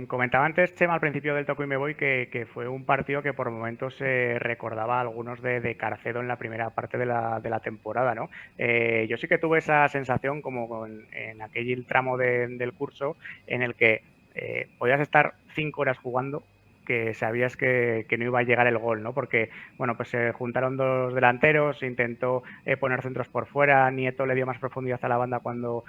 Comentaba antes, Chema, al principio del toco y me voy, que fue un partido que por momentos recordaba a algunos de Carcedo en la primera parte de la temporada, ¿no? Yo sí que tuve esa sensación como en aquel tramo del curso en el que podías estar 5 horas jugando que sabías que no iba a llegar el gol, ¿no? Porque, bueno, pues se juntaron dos delanteros, intentó poner centros por fuera, Nieto le dio más profundidad a la banda cuando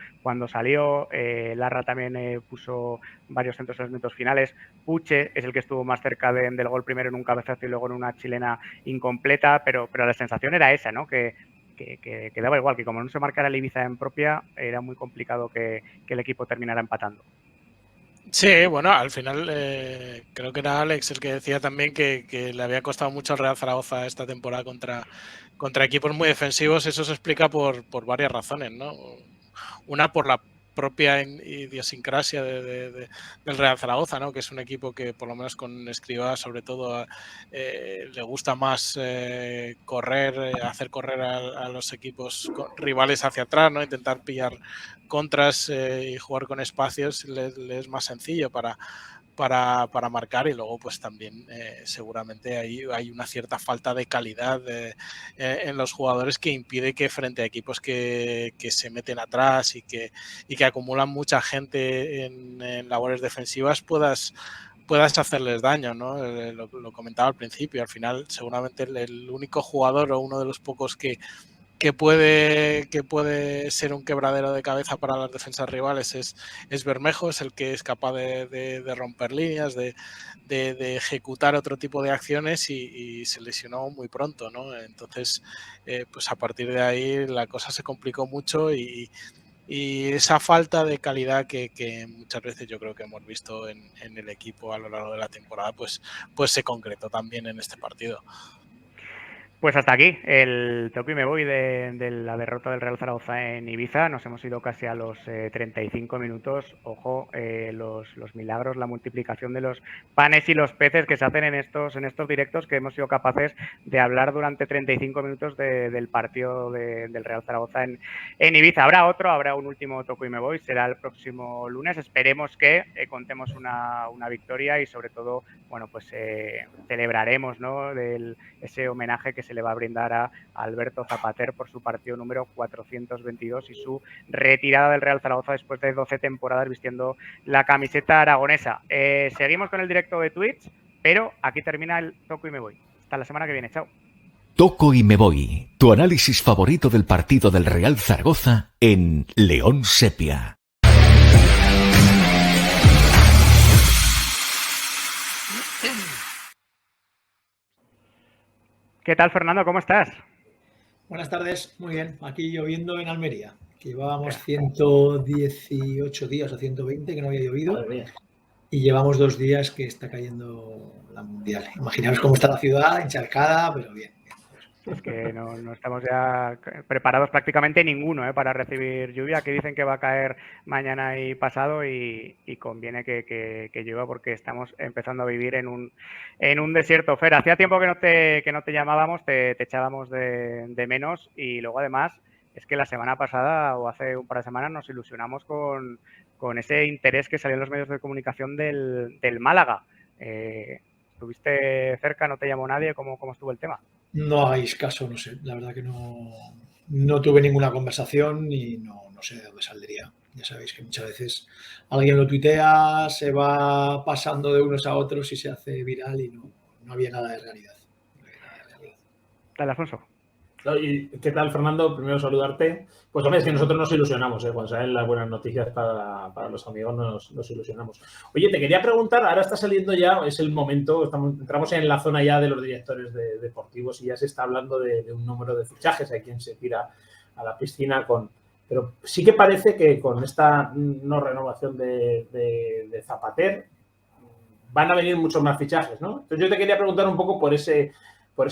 salió, Larra también puso varios centros en los minutos finales, Puche es el que estuvo más cerca del gol primero en un cabezazo y luego en una chilena incompleta, pero la sensación era esa, ¿no? Que daba igual, que como no se marcara el Ibiza en propia, era muy complicado que el equipo terminara empatando. Sí, bueno, al final creo que era Alex el que decía también que le había costado mucho al Real Zaragoza esta temporada contra equipos muy defensivos. Eso se explica por varias razones, ¿no? Una, por la propia idiosincrasia del Real Zaragoza, ¿no? Que es un equipo que por lo menos con Escribá sobre todo le gusta más correr, hacer correr a los equipos rivales hacia atrás, ¿no? Intentar pillar contras y jugar con espacios le es más sencillo para marcar, y luego pues también seguramente hay una cierta falta de calidad en los jugadores que impide que frente a equipos que se meten atrás y que acumulan mucha gente en labores defensivas puedas hacerles daño, ¿no? Lo comentaba al principio, al final seguramente el único jugador o uno de los pocos que que puede ser un quebradero de cabeza para las defensas rivales es Bermejo, es el que es capaz de romper líneas, de ejecutar otro tipo de acciones y se lesionó muy pronto, ¿no? Entonces, pues a partir de ahí la cosa se complicó mucho y esa falta de calidad que muchas veces yo creo que hemos visto en el equipo a lo largo de la temporada, pues se concretó también en este partido. Pues hasta aquí el toque y me voy de la derrota del Real Zaragoza en Ibiza. Nos hemos ido casi a los 35 minutos. Ojo, los milagros, la multiplicación de los panes y los peces que se hacen en estos directos, que hemos sido capaces de hablar durante 35 minutos del partido del Real Zaragoza en Ibiza. Habrá un último toque y me voy. Será el próximo lunes. Esperemos que contemos una victoria y sobre todo, bueno, pues celebraremos, ¿no?, ese homenaje que se le va a brindar a Alberto Zapater por su partido número 422 y su retirada del Real Zaragoza después de 12 temporadas vistiendo la camiseta aragonesa. Seguimos con el directo de Twitch, pero aquí termina el Toco y me voy. Hasta la semana que viene. Chao. Toco y me voy. Tu análisis favorito del partido del Real Zaragoza en León Sepia. ¿Qué tal, Fernando? ¿Cómo estás? Buenas tardes, muy bien. Aquí lloviendo en Almería, que llevábamos 118 días o 120 que no había llovido y llevamos 2 días que está cayendo la Mundial. Imaginaos cómo está la ciudad, encharcada, pero bien. Es que no estamos ya preparados prácticamente ninguno para recibir lluvia, que dicen que va a caer mañana y pasado y conviene que llueva porque estamos empezando a vivir en un desierto. Fer, hacía tiempo que no te llamábamos, te echábamos de menos y luego además es que la semana pasada o hace un par de semanas nos ilusionamos con ese interés que salió en los medios de comunicación del Málaga. ¿Estuviste cerca? ¿No te llamó nadie? ¿Cómo estuvo el tema? No hagáis caso, no sé. La verdad que no tuve ninguna conversación y no sé de dónde saldría. Ya sabéis que muchas veces alguien lo tuitea, se va pasando de unos a otros y se hace viral y no había nada de realidad. Dale, Alfonso. ¿Y qué tal, Fernando? Primero saludarte. Pues hombre, es que nosotros nos ilusionamos, cuando salen las buenas noticias para los amigos nos ilusionamos. Oye, te quería preguntar, ahora está saliendo ya, es el momento, entramos en la zona ya de los directores deportivos y ya se está hablando de un número de fichajes, hay quien se tira a la piscina pero sí que parece que con esta no renovación de Zapater van a venir muchos más fichajes, ¿no? Entonces yo te quería preguntar un poco por ese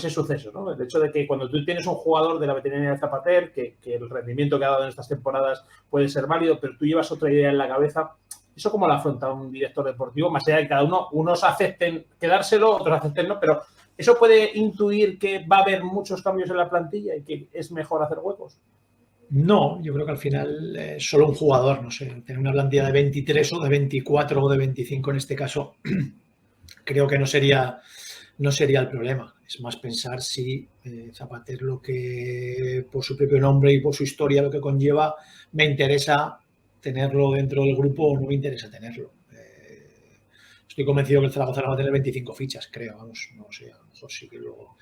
suceso, ¿no? El hecho de que cuando tú tienes un jugador de la veteranía de Zapater, que el rendimiento que ha dado en estas temporadas puede ser válido, pero tú llevas otra idea en la cabeza, ¿eso cómo lo afronta un director deportivo? Más allá de que cada unos acepten quedárselo, otros acepten no, pero ¿eso puede intuir que va a haber muchos cambios en la plantilla y que es mejor hacer huecos? No, yo creo que al final solo un jugador, no sé, tener una plantilla de 23 o de 24 o de 25 en este caso, creo que no sería el problema. Es más pensar si Zapater, lo que por su propio nombre y por su historia lo que conlleva, me interesa tenerlo dentro del grupo o no me interesa tenerlo. Estoy convencido que el Zaragoza va a tener 25 fichas, creo, vamos, no sé, a lo mejor sí que luego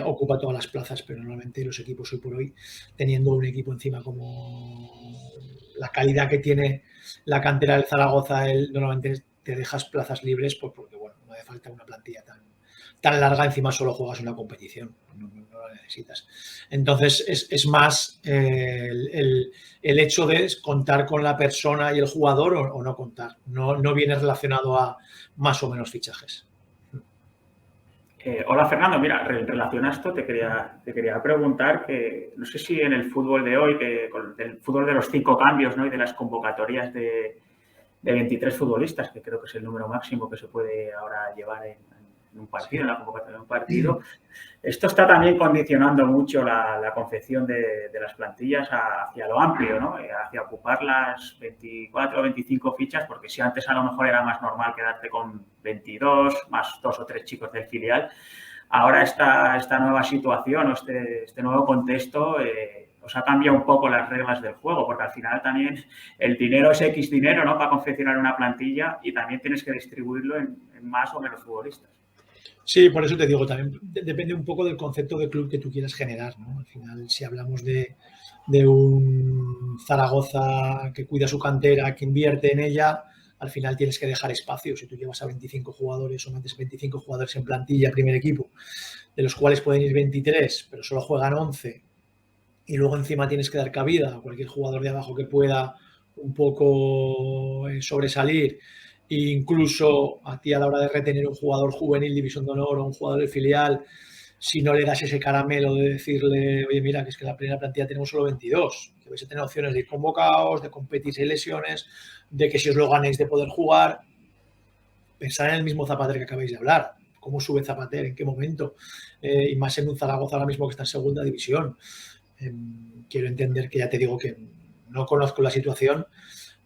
ocupa todas las plazas, pero normalmente los equipos hoy por hoy, teniendo un equipo encima como la calidad que tiene la cantera del Zaragoza, normalmente te dejas plazas libres porque, bueno, no hace falta una plantilla tan larga, encima solo juegas una competición, no la necesitas. Entonces es más el hecho de contar con la persona y el jugador o no contar, no viene relacionado a más o menos fichajes. Hola, Fernando. Mira, en relación a esto te quería preguntar que no sé si en el fútbol de hoy, con el fútbol de los 5 cambios, ¿no?, y de las convocatorias de 23 futbolistas, que creo que es el número máximo que se puede ahora llevar en un partido, en la convocatoria de un partido. Esto está también condicionando mucho la confección de las plantillas hacia lo amplio, ¿no? Hacia ocupar las 24 o 25 fichas, porque si antes a lo mejor era más normal quedarte con 22, más 2 o 3 chicos del filial, ahora esta nueva situación o este nuevo contexto os ha cambiado un poco las reglas del juego, porque al final también el dinero es X dinero, ¿no?, para confeccionar una plantilla y también tienes que distribuirlo en más o menos futbolistas. Sí, por eso te digo, también depende un poco del concepto de club que tú quieras generar, ¿no? Al final, si hablamos de un Zaragoza que cuida su cantera, que invierte en ella, al final tienes que dejar espacio. Si tú llevas a 25 jugadores o metes 25 jugadores en plantilla, primer equipo, de los cuales pueden ir 23, pero solo juegan 11, y luego encima tienes que dar cabida a cualquier jugador de abajo que pueda un poco sobresalir, e incluso a ti a la hora de retener un jugador juvenil, división de honor o un jugador de filial, si no le das ese caramelo de decirle, oye, mira, que es que en la primera plantilla tenemos solo 22, que vais a tener opciones de ir convocados, de competir sin lesiones, de que si os lo ganéis de poder jugar, pensar en el mismo Zapater que acabáis de hablar. ¿Cómo sube Zapater? ¿En qué momento? Y más en un Zaragoza ahora mismo que está en segunda división. Quiero entender que ya te digo que no conozco la situación,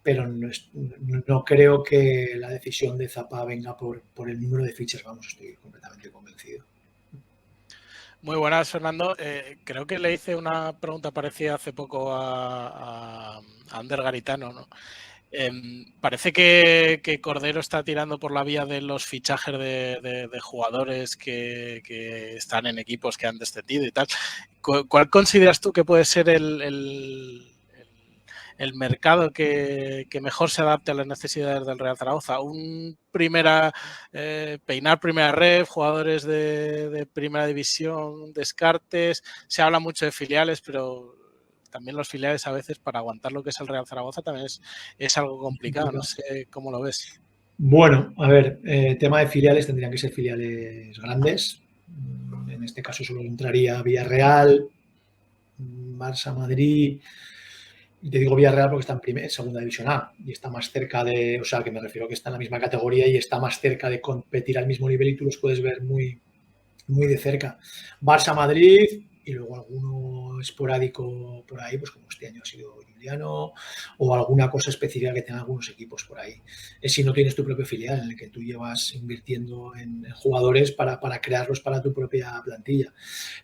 pero no creo que la decisión de Zapa venga por el número de fichas. Vamos, estoy completamente convencido. Muy buenas, Fernando. Creo que le hice una pregunta parecida hace poco a Ander Garitano, ¿no? Parece que Cordero está tirando por la vía de los fichajes de jugadores que están en equipos que han descendido y tal. ¿Cuál consideras tú que puede ser el mercado que mejor se adapte a las necesidades del Real Zaragoza? Peinar primera red, jugadores de primera división, descartes. Se habla mucho de filiales, pero también los filiales a veces para aguantar lo que es el Real Zaragoza también es algo complicado. No sé cómo lo ves. Bueno, a ver, tema de filiales tendrían que ser filiales grandes. En este caso solo entraría Villarreal, Barça, Madrid. Y te digo Villarreal porque está en segunda división A y está más cerca de, o sea, que me refiero que está en la misma categoría y está más cerca de competir al mismo nivel y tú los puedes ver muy, muy de cerca. Barça, Madrid y luego alguno esporádico por ahí, pues como este año ha sido Juliano, o alguna cosa específica que tengan algunos equipos por ahí. Es si no tienes tu propio filial en el que tú llevas invirtiendo en jugadores para crearlos para tu propia plantilla.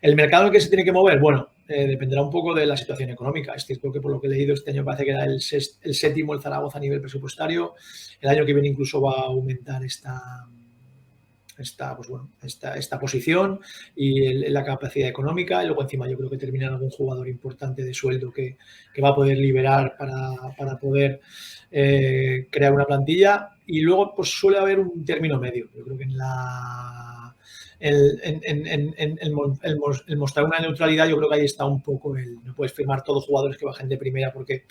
¿El mercado en el que se tiene que mover? Bueno, dependerá un poco de la situación económica. Es cierto que por lo que he leído este año parece que era el séptimo el Zaragoza a nivel presupuestario. El año que viene incluso va a aumentar esta posición y la capacidad económica, y luego encima yo creo que termina algún jugador importante de sueldo que va a poder liberar para poder crear una plantilla, y luego pues suele haber un término medio. Yo creo que el mostrar una neutralidad, yo creo que ahí está un poco no puedes firmar todos jugadores que bajen de primera porque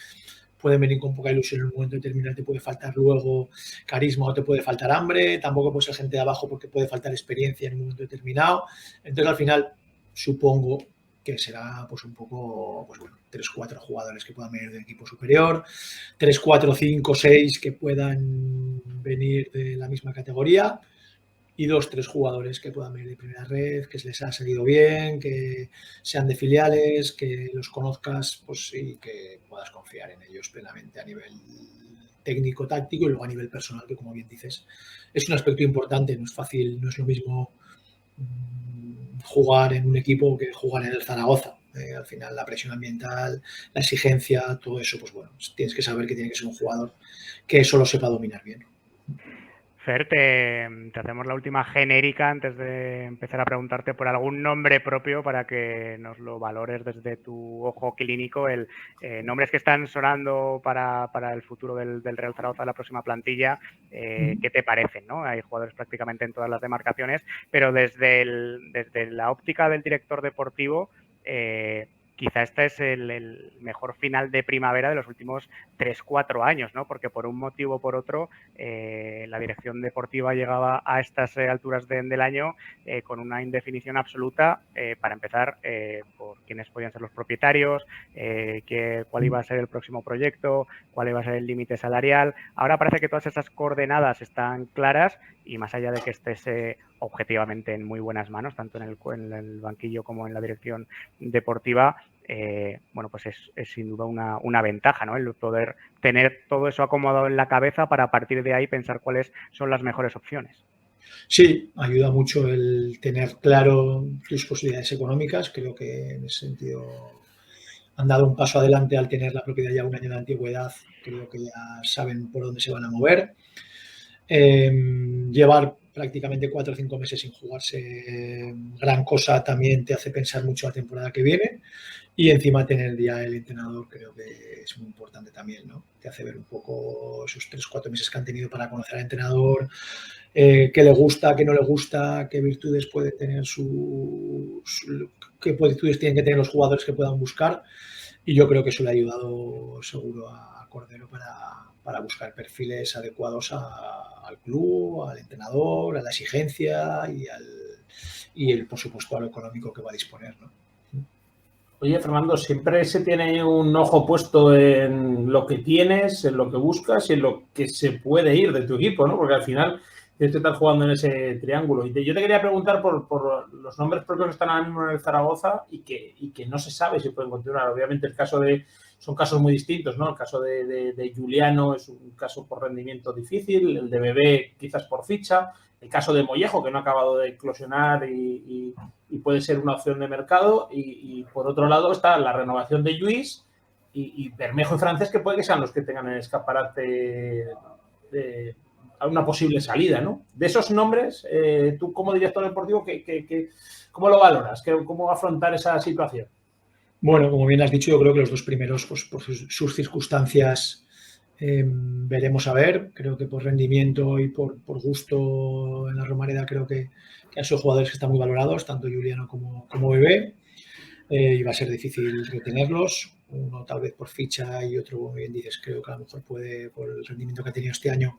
pueden venir con poca ilusión en un momento determinado, te puede faltar luego carisma o te puede faltar hambre, tampoco puede ser gente de abajo porque puede faltar experiencia en un momento determinado. Entonces al final supongo que será pues un poco, pues bueno, 3-4 jugadores que puedan venir del equipo superior, 3, 4, 5, 6 que puedan venir de la misma categoría, y 2, 3 jugadores que puedan venir de primera red, que se les ha salido bien, que sean de filiales, que los conozcas, pues sí, que puedas confiar en ellos plenamente a nivel técnico, táctico, y luego a nivel personal, que como bien dices, es un aspecto importante. No es fácil, no es lo mismo jugar en un equipo que jugar en el Zaragoza. Al final la presión ambiental, la exigencia, todo eso, pues bueno, tienes que saber que tiene que ser un jugador que eso lo sepa dominar bien. Fer, te hacemos la última genérica antes de empezar a preguntarte por algún nombre propio para que nos lo valores desde tu ojo clínico. Nombres que están sonando para el futuro del Real Zaragoza, la próxima plantilla, ¿qué te parecen, ¿no? Hay jugadores prácticamente en todas las demarcaciones, pero desde la óptica del director deportivo, quizá este es el mejor final de primavera de los últimos 3-4 años, ¿no? Porque por un motivo o por otro, la dirección deportiva llegaba a estas alturas del año con una indefinición absoluta, para empezar, por quiénes podían ser los propietarios, cuál iba a ser el próximo proyecto, cuál iba a ser el límite salarial. Ahora parece que todas esas coordenadas están claras y más allá de que estés objetivamente en muy buenas manos, tanto en el banquillo como en la dirección deportiva, bueno, pues es sin duda una ventaja, ¿no? El poder tener todo eso acomodado en la cabeza para a partir de ahí pensar cuáles son las mejores opciones. Sí, ayuda mucho el tener claro tus posibilidades económicas. Creo que en ese sentido han dado un paso adelante al tener la propiedad ya un año de antigüedad. Creo que ya saben por dónde se van a mover. Llevar prácticamente 4 o 5 meses sin jugarse gran cosa también te hace pensar mucho la temporada que viene. Y encima tener ya el entrenador creo que es muy importante también, ¿no? Te hace ver un poco esos 3 o 4 meses que han tenido para conocer al entrenador, qué le gusta, qué no le gusta, qué virtudes puede tener qué virtudes tienen que tener los jugadores que puedan buscar. Y yo creo que eso le ha ayudado seguro a Cordero para buscar perfiles adecuados al club, al entrenador, a la exigencia y por supuesto, a lo económico que va a disponer, ¿no? Oye, Fernando, siempre se tiene un ojo puesto en lo que tienes, en lo que buscas y en lo que se puede ir de tu equipo, ¿no? Porque al final tienes que estar jugando en ese triángulo. Y yo te quería preguntar por los nombres propios que están ahora mismo en el Zaragoza y que no se sabe si pueden continuar. Obviamente son casos muy distintos, ¿no? El caso de Juliano es un caso por rendimiento difícil, el de Bebé quizás por ficha, el caso de Mollejo, que no ha acabado de eclosionar y puede ser una opción de mercado, y por otro lado está la renovación de Lluís y Bermejo y Francés, que puede que sean los que tengan el escaparate a una posible salida, ¿no? De esos nombres, tú como director deportivo, ¿cómo lo valoras? ¿Cómo afrontar esa situación? Bueno, como bien has dicho, yo creo que los dos primeros, pues por sus circunstancias, veremos a ver. Creo que por rendimiento y por gusto en la Romareda creo que han sido jugadores que están muy valorados, tanto Juliano como Bebé. Y va a ser difícil retenerlos. Uno tal vez por ficha y otro, como bien dices, creo que a lo mejor puede, por el rendimiento que ha tenido este año,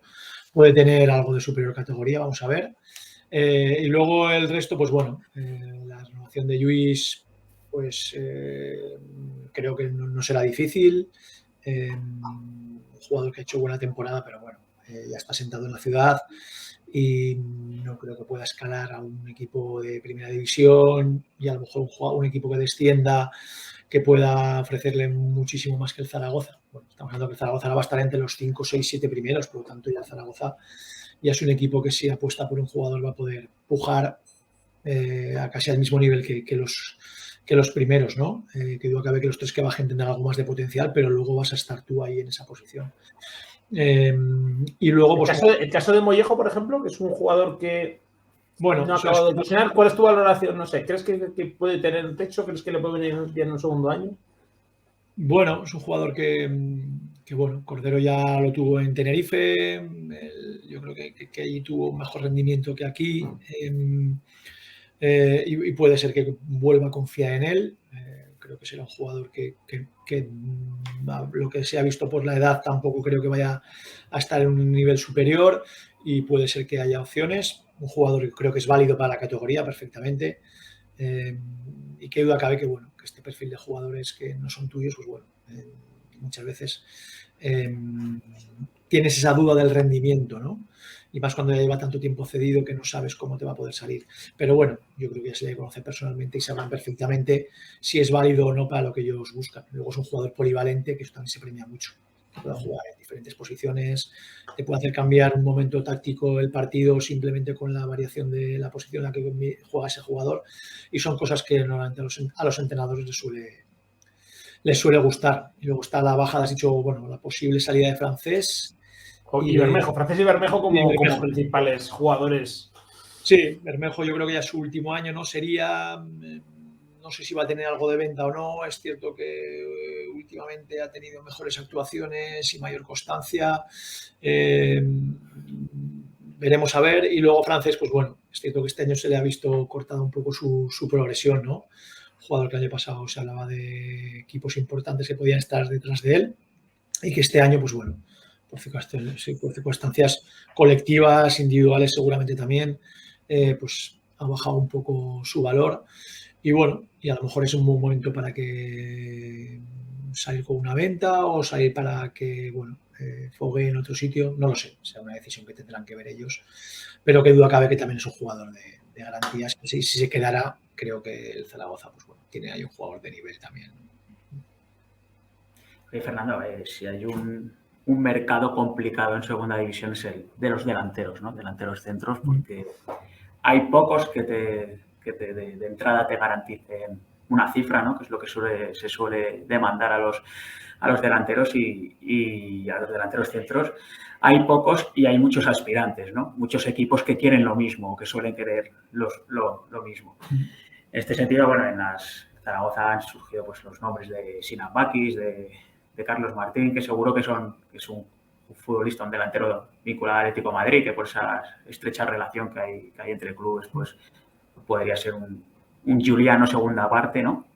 puede tener algo de superior categoría. Vamos a ver. Y luego el resto, pues bueno, la renovación de Lluís, pues creo que no será difícil. Un jugador que ha hecho buena temporada, pero bueno, ya está sentado en la ciudad y no creo que pueda escalar a un equipo de primera división y a lo mejor un equipo que descienda que pueda ofrecerle muchísimo más que el Zaragoza. Bueno, estamos hablando que el Zaragoza va a estar entre los 5, 6, 7 primeros, por lo tanto ya el Zaragoza ya es un equipo que si apuesta por un jugador va a poder pujar a casi al mismo nivel que los primeros, ¿no? Que duda cabe que los 3 que bajen tendrán algo más de potencial, pero luego vas a estar tú ahí en esa posición. Y luego, pues, el caso de Mollejo, por ejemplo, que es un jugador que bueno, no ha acabado de funcionar. ¿Cuál es tu valoración? No sé, ¿crees que puede tener un techo? ¿Crees que le puede venir bien en un segundo año? Bueno, es un jugador que bueno, Cordero ya lo tuvo en Tenerife. Yo creo que allí tuvo un mejor rendimiento que aquí. Y puede ser que vuelva a confiar en él. Creo que será un jugador que lo que se ha visto por la edad tampoco creo que vaya a estar en un nivel superior y puede ser que haya opciones. Un jugador que creo que es válido para la categoría perfectamente y que duda cabe que bueno, que este perfil de jugadores que no son tuyos, pues bueno, muchas veces tienes esa duda del rendimiento, ¿no? Y más cuando ya lleva tanto tiempo cedido que no sabes cómo te va a poder salir. Pero bueno, yo creo que ya se le conoce personalmente y sabrán perfectamente si es válido o no para lo que ellos buscan. Luego es un jugador polivalente que eso también se premia mucho. Que pueda jugar en diferentes posiciones, te puede hacer cambiar un momento táctico el partido simplemente con la variación de la posición en la que juega ese jugador. Y son cosas que normalmente a los entrenadores les suele gustar. Y luego está la baja, has dicho, bueno, la posible salida de Francés. Y Bermejo, Francés y Bermejo como principales jugadores. Sí, Bermejo yo creo que ya es su último año, ¿no? Sería, no sé si va a tener algo de venta o no. Es cierto que últimamente ha tenido mejores actuaciones y mayor constancia. Veremos a ver. Y luego Francés, pues bueno, es cierto que este año se le ha visto cortada un poco su progresión, ¿no? Jugador que el año pasado se hablaba de equipos importantes que podían estar detrás de él y que este año, pues bueno, por circunstancias colectivas, individuales seguramente también, pues ha bajado un poco su valor y bueno, y a lo mejor es un buen momento para que salir con una venta o salir para que, bueno, fogue en otro sitio, no lo sé, será una decisión que tendrán que ver ellos, pero que duda cabe que también es un jugador de garantías, que si se quedara, creo que el Zaragoza, pues bueno, tiene ahí un jugador de nivel también. Oye, Fernando, si hay un mercado complicado en segunda división es el de los delanteros, ¿no? Delanteros centros, porque hay pocos que de entrada te garanticen una cifra, ¿no? Que es lo que se suele demandar a los delanteros y a los delanteros centros. Hay pocos y hay muchos aspirantes, ¿no? Muchos equipos que quieren lo mismo, que suelen querer lo mismo. En este sentido, bueno, en Zaragoza han surgido pues los nombres de Sinan Bakis, de Carlos Martín, que seguro que es un futbolista, un delantero vinculado al Atlético de Madrid, que por esa estrecha relación que hay entre clubes, pues podría ser un Giuliano segunda parte, ¿no?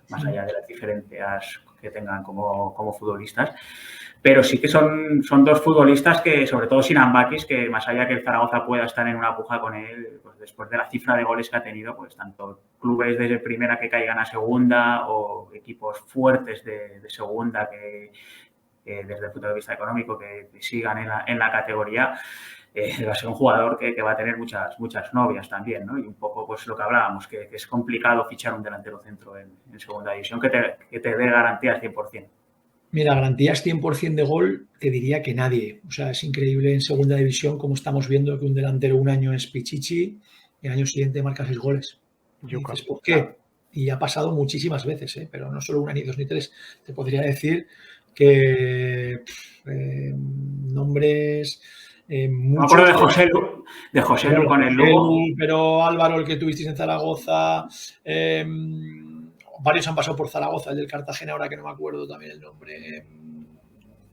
Más allá de las diferencias que tengan como futbolistas. Pero sí que son dos futbolistas que, sobre todo Sinan Bakis, que más allá que el Zaragoza pueda estar en una puja con él, pues después de la cifra de goles que ha tenido, pues tanto clubes desde primera que caigan a segunda o equipos fuertes de segunda que desde el punto de vista económico que sigan en la categoría, va a ser un jugador que va a tener muchas novias también, ¿no? Y un poco pues lo que hablábamos, que es complicado fichar un delantero centro en segunda división que te dé garantías 100%. Mira, garantías 100% de gol, te diría que nadie. O sea, es increíble en segunda división como estamos viendo que un delantero un año es Pichichi y el año siguiente marca 6 goles. Y dices, ¿por qué? Y ha pasado muchísimas veces, pero no solo una, ni dos, ni tres. Te podría decir que nombres... Me acuerdo de José Lu con el Lugo. Pero Álvaro, el que tuvisteis en Zaragoza... varios han pasado por Zaragoza, el del Cartagena, ahora que no me acuerdo también el nombre,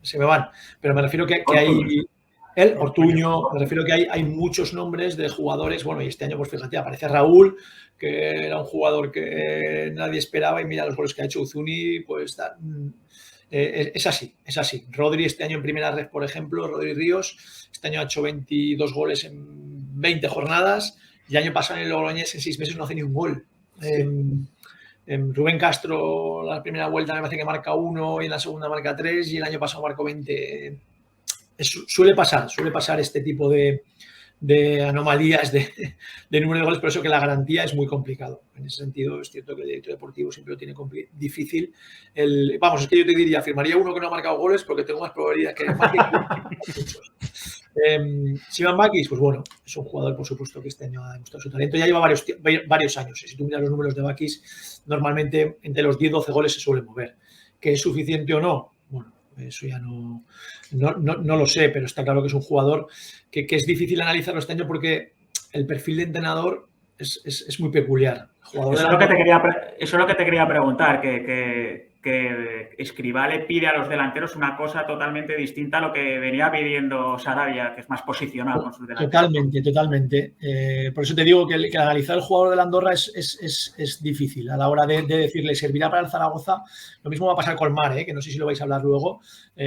se me van, pero me refiero que hay el Ortuño, me refiero que hay muchos nombres de jugadores, bueno, y este año pues fíjate, aparece Raúl, que era un jugador que nadie esperaba y mira los goles que ha hecho Uzuni, pues es así. Rodri este año en primera red, por ejemplo, Rodri Ríos, este año ha hecho 22 goles en 20 jornadas y el año pasado en el Logroñés en 6 meses no hace ni un gol. Rubén Castro, la primera vuelta me parece que marca 1 y en la segunda marca 3 y el año pasado marcó 20. Suele pasar este tipo de anomalías de número de goles, por eso que la garantía es muy complicado. En ese sentido, es cierto que el director deportivo siempre lo tiene difícil. Vamos, es que yo te diría, firmaría uno que no ha marcado goles porque tengo más probabilidad que marque muchos. Sinan Bakis, pues bueno, es un jugador, por supuesto, que este año ha demostrado su talento. Ya lleva varios años. Si tú miras los números de Bakis, normalmente entre los 10 y 12 goles se suele mover. ¿Que es suficiente o no? Bueno, eso ya no lo sé, pero está claro que es un jugador que es difícil analizarlo este año porque el perfil de entrenador es muy peculiar. Eso es lo que te quería preguntar, que Escribá le pide a los delanteros una cosa totalmente distinta a lo que venía pidiendo Sarabia, que es más posicional con sus delanteros. Totalmente. Por eso te digo que analizar el jugador de Andorra es difícil a la hora de decirle servirá para el Zaragoza. Lo mismo va a pasar con Mare, que no sé si lo vais a hablar luego.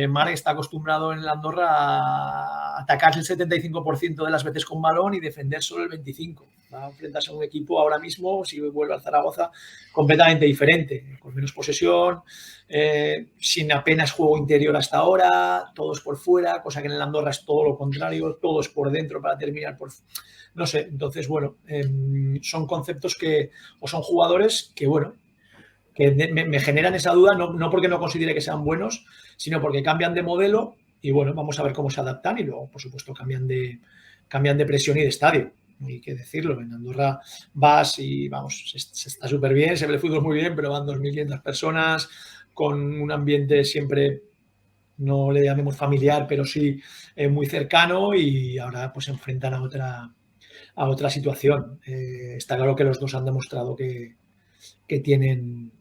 Mare está acostumbrado en el Andorra a atacar el 75% de las veces con balón y defender solo el 25%. Va a enfrentarse a un equipo ahora mismo, si vuelve al Zaragoza, completamente diferente, con menos posesión, sin apenas juego interior hasta ahora, todos por fuera, cosa que en el Andorra es todo lo contrario, todos por dentro para terminar por... No sé, entonces, bueno, son conceptos o son jugadores que, bueno, que me generan esa duda, no porque no considere que sean buenos, sino porque cambian de modelo y, bueno, vamos a ver cómo se adaptan y luego, por supuesto, cambian de presión y de estadio. Hay que decirlo, en Andorra vas y vamos, se está súper bien, se ve el fútbol muy bien, pero van 2.500 personas con un ambiente siempre, no le llamemos familiar, pero sí muy cercano y ahora pues se enfrentan a otra situación. Está claro que los dos han demostrado que tienen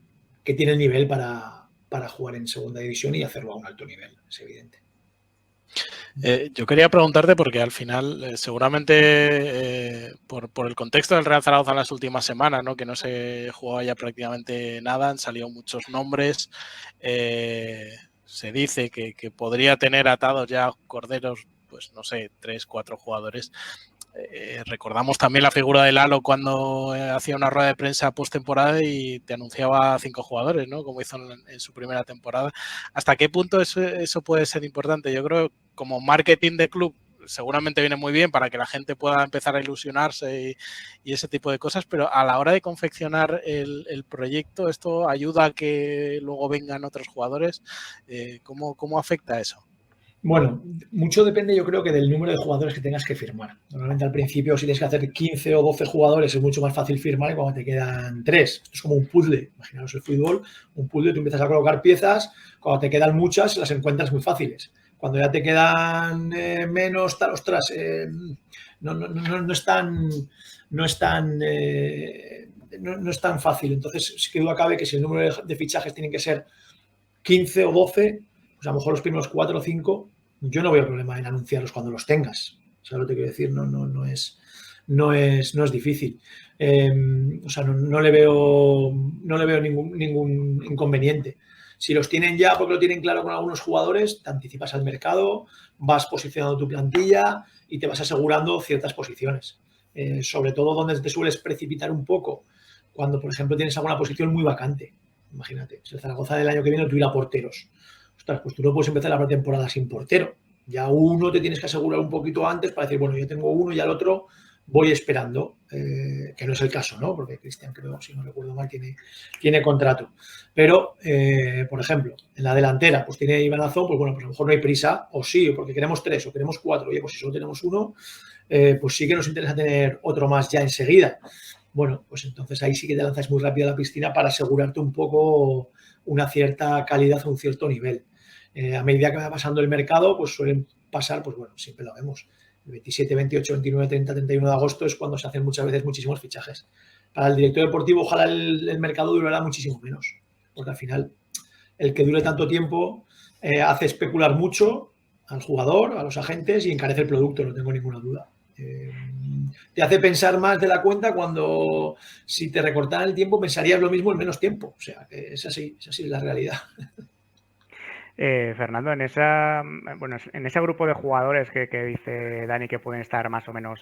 nivel para jugar en segunda división y hacerlo a un alto nivel, es evidente. Yo quería preguntarte porque al final seguramente por el contexto del Real Zaragoza en las últimas semanas, ¿no? Que no se jugaba ya prácticamente nada, han salido muchos nombres, se dice que podría tener atados ya corderos, pues no sé, 3, 4 jugadores. Recordamos también la figura de Lalo cuando hacía una rueda de prensa postemporada y te anunciaba 5 jugadores, ¿no? Como hizo en su primera temporada. ¿Hasta qué punto eso puede ser importante? Yo creo que como marketing de club seguramente viene muy bien para que la gente pueda empezar a ilusionarse y ese tipo de cosas, pero a la hora de confeccionar el proyecto, ¿esto ayuda a que luego vengan otros jugadores? ¿Cómo afecta eso? Bueno, mucho depende, yo creo que del número de jugadores que tengas que firmar. Normalmente al principio, si tienes que hacer 15 o 12 jugadores, es mucho más fácil firmar que cuando te quedan 3. Esto es como un puzzle. Imaginaos el fútbol, un puzzle, tú empiezas a colocar piezas, cuando te quedan muchas, las encuentras muy fáciles. Cuando ya te quedan menos, tal, ostras, no es tan fácil. Entonces, sí que duda cabe que si el número de fichajes tienen que ser 15 o 12, pues a lo mejor los primeros 4 o 5, yo no veo problema en anunciarlos cuando los tengas. ¿Sabes lo que quiero decir? No es difícil. O sea, no le veo ningún inconveniente. Si los tienen ya porque lo tienen claro con algunos jugadores, te anticipas al mercado, vas posicionando tu plantilla y te vas asegurando ciertas posiciones. Sobre todo donde te sueles precipitar un poco, cuando, por ejemplo, tienes alguna posición muy vacante. Imagínate, si el Zaragoza del año que viene tuviera porteros. Ostras, pues tú no puedes empezar la pretemporada sin portero. Ya uno te tienes que asegurar un poquito antes para decir, bueno, yo tengo uno y al otro voy esperando, que no es el caso, ¿no? Porque Cristian, creo, si no recuerdo mal, tiene contrato. Pero, por ejemplo, en la delantera, pues tiene Iván Azón, pues bueno, pues a lo mejor no hay prisa, o sí, porque queremos 3 o queremos 4. Oye, pues si solo tenemos uno, pues sí que nos interesa tener otro más ya enseguida. Bueno, pues entonces ahí sí que te lanzas muy rápido a la piscina para asegurarte un poco una cierta calidad o un cierto nivel. A medida que va pasando el mercado, pues suelen pasar, pues bueno, siempre lo vemos. El 27, 28, 29, 30, 31 de agosto es cuando se hacen muchas veces muchísimos fichajes. Para el director deportivo, ojalá el mercado durará muchísimo menos, porque al final el que dure tanto tiempo hace especular mucho al jugador, a los agentes y encarece el producto, no tengo ninguna duda. Te hace pensar más de la cuenta cuando, si te recortaran el tiempo, pensarías lo mismo en menos tiempo. O sea, que es así la realidad. Fernando, en ese grupo de jugadores que dice Dani que pueden estar más o menos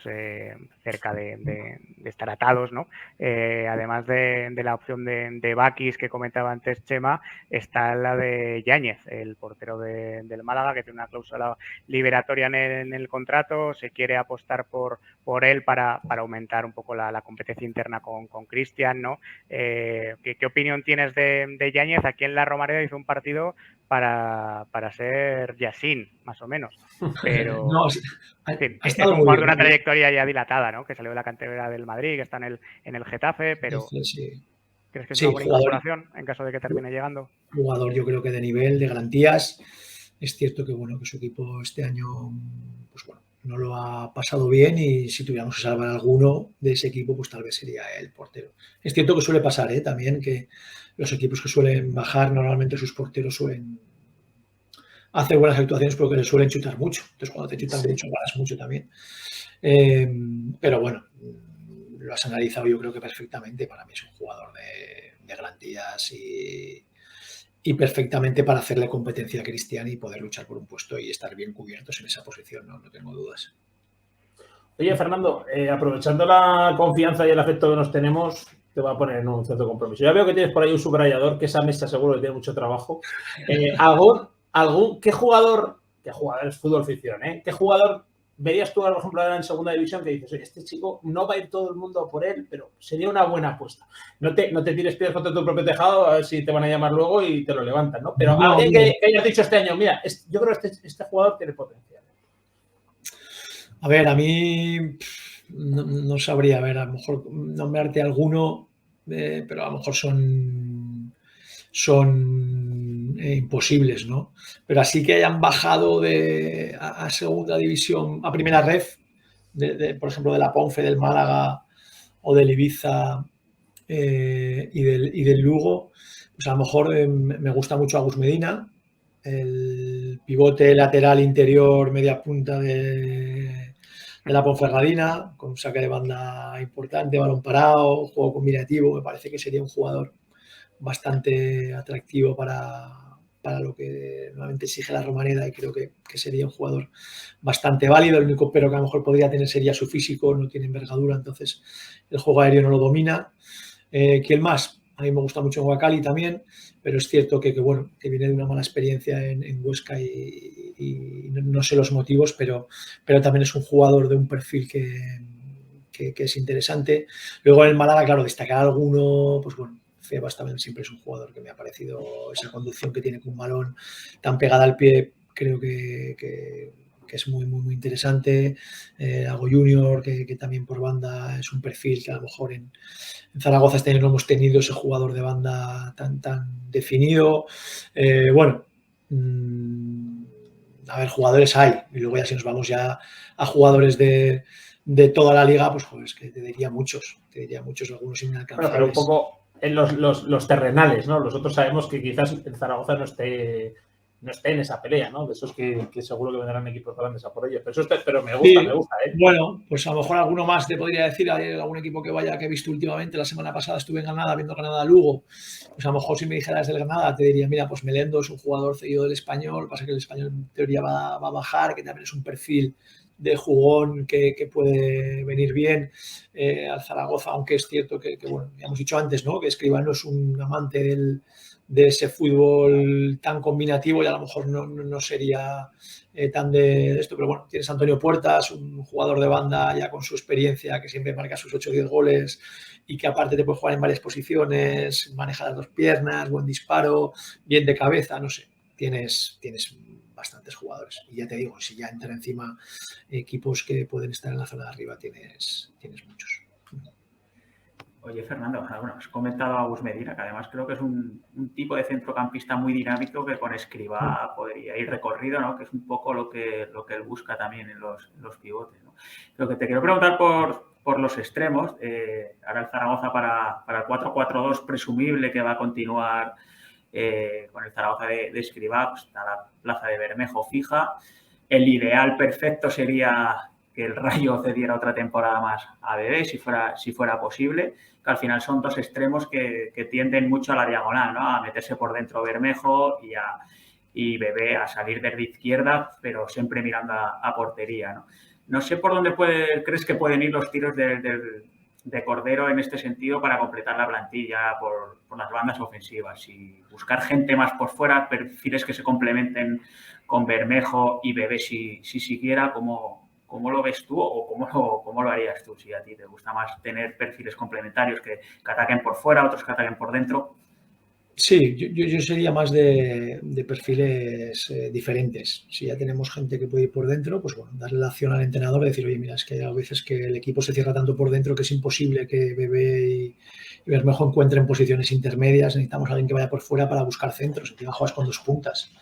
cerca de estar atados, ¿no? Además de la opción de Bakis que comentaba antes Chema, está la de Yáñez, el portero del Málaga, que tiene una cláusula liberatoria en el contrato, se quiere apostar por él para aumentar un poco la competencia interna con Cristian, ¿no? ¿Qué opinión tienes de Yáñez? Aquí en la Romareda hizo un partido para ser Yassin, más o menos. Pero no, es un jugador de una trayectoria ya dilatada, ¿no? Que salió de la cantera del Madrid, que está en el Getafe, pero sí. ¿crees que es una buena incorporación en caso de que termine llegando? Jugador, yo creo que de nivel, de garantías. Es cierto que bueno, que su equipo este año, pues bueno, no lo ha pasado bien y si tuviéramos que salvar alguno de ese equipo, pues tal vez sería el portero. Es cierto que suele pasar también que los equipos que suelen bajar, normalmente sus porteros suelen hacer buenas actuaciones porque les suelen chutar mucho. Entonces cuando te chutan mucho, ganas mucho también. Pero bueno, lo has analizado yo creo que perfectamente. Para mí es un jugador de garantías y perfectamente para hacerle competencia a Cristian y poder luchar por un puesto y estar bien cubiertos en esa posición, no tengo dudas. Oye, Fernando, aprovechando la confianza y el afecto que nos tenemos, te voy a poner en un cierto compromiso. Ya veo que tienes por ahí un subrayador, que esa mesa seguro que tiene mucho trabajo. ¿Qué jugador es fútbol ficción, qué jugador verías tú, por ejemplo, ahora en segunda división que dices, oye, este chico no va a ir todo el mundo por él, pero sería una buena apuesta? No te tires piedras contra tu propio tejado, a ver si te van a llamar luego y te lo levantan, ¿no? Pero alguien que hayas dicho este año, mira, yo creo que este jugador tiene potencial. A ver, a mí no sabría, a ver, a lo mejor nombrarte alguno, pero a lo mejor son imposibles, ¿no? Pero así que hayan bajado a segunda división, a primera ref, por ejemplo, de la Ponfe, del Málaga o del Ibiza y del Lugo, pues a lo mejor me gusta mucho Agus Medina, el pivote lateral interior media punta de la Ponferradina, con un saque de banda importante, balón parado, juego combinativo. Me parece que sería un jugador bastante atractivo para lo que normalmente exige la Romareda y creo que sería un jugador bastante válido. El único pero que a lo mejor podría tener sería su físico, no tiene envergadura, entonces el juego aéreo no lo domina. ¿Quién más? A mí me gusta mucho Guacali también, pero es cierto que viene de una mala experiencia en Huesca y no sé los motivos, pero también es un jugador de un perfil que es interesante. Luego en el Málaga, claro, destacar alguno, pues bueno, Febas también siempre es un jugador que me ha parecido esa conducción que tiene con un balón tan pegada al pie, creo que es muy, muy, muy interesante. Lago Junior, que también por banda es un perfil que a lo mejor en Zaragoza este año no hemos tenido ese jugador de banda tan definido. Bueno, a ver, jugadores hay. Y luego ya si nos vamos ya a jugadores de toda la liga, pues joder, es que te diría muchos, algunos inalcanzables. Bueno, pero un poco en los terrenales, ¿no? Nosotros sabemos que quizás el Zaragoza no esté en esa pelea, ¿no? De esos que seguro que vendrán equipos grandes a por ellos. Pero me gusta, sí, me gusta, ¿eh? Bueno, pues a lo mejor alguno más te podría decir, hay algún equipo que he visto últimamente. La semana pasada estuve en Granada viendo Granada-Lugo. Pues a lo mejor si me dijeras del Granada te diría, mira, pues Melendo es un jugador cedido del Español, pasa que el Español en teoría va a bajar, que también es un perfil de jugón que puede venir bien al Zaragoza, aunque es cierto que bueno, ya hemos dicho antes, ¿no? Que Escribano es un amante de ese fútbol tan combinativo y a lo mejor no sería tan de esto, pero bueno, tienes a Antonio Puertas, un jugador de banda ya con su experiencia que siempre marca sus 8 o 10 goles y que aparte te puede jugar en varias posiciones, maneja las dos piernas, buen disparo, bien de cabeza, no sé, tienes bastantes jugadores. Y ya te digo, si ya entran encima equipos que pueden estar en la zona de arriba, tienes muchos. Oye, Fernando, bueno, has comentado a Gus Medina, que además creo que es un tipo de centrocampista muy dinámico que con Escribá podría ir recorrido, ¿no? Que es un poco lo que él busca también en los pivotes, ¿no? Lo que te quiero preguntar por los extremos, ahora el Zaragoza para el 4-4-2 presumible que va a continuar con el Zaragoza de Escribá, pues está la plaza de Bermejo fija. El ideal perfecto sería que el Rayo cediera otra temporada más a Bebé, si fuera posible, que al final son dos extremos que tienden mucho a la diagonal, ¿no? A meterse por dentro Bermejo y Bebé a salir desde izquierda, pero siempre mirando a portería, ¿no? No sé por dónde crees que pueden ir los tiros de Cordero en este sentido para completar la plantilla por las bandas ofensivas y buscar gente más por fuera, perfiles que se complementen con Bermejo y Bebé si siguiera. ¿Cómo lo ves tú o cómo lo harías tú? Si a ti te gusta más tener perfiles complementarios que ataquen por fuera, otros que ataquen por dentro. Sí, yo sería más de perfiles diferentes. Si ya tenemos gente que puede ir por dentro, pues bueno, darle la acción al entrenador y decir, oye, mira, es que a veces que el equipo se cierra tanto por dentro que es imposible que Bebé y Bermejo encuentren posiciones intermedias. Necesitamos a alguien que vaya por fuera para buscar centros. Encima juegas con 2 puntas.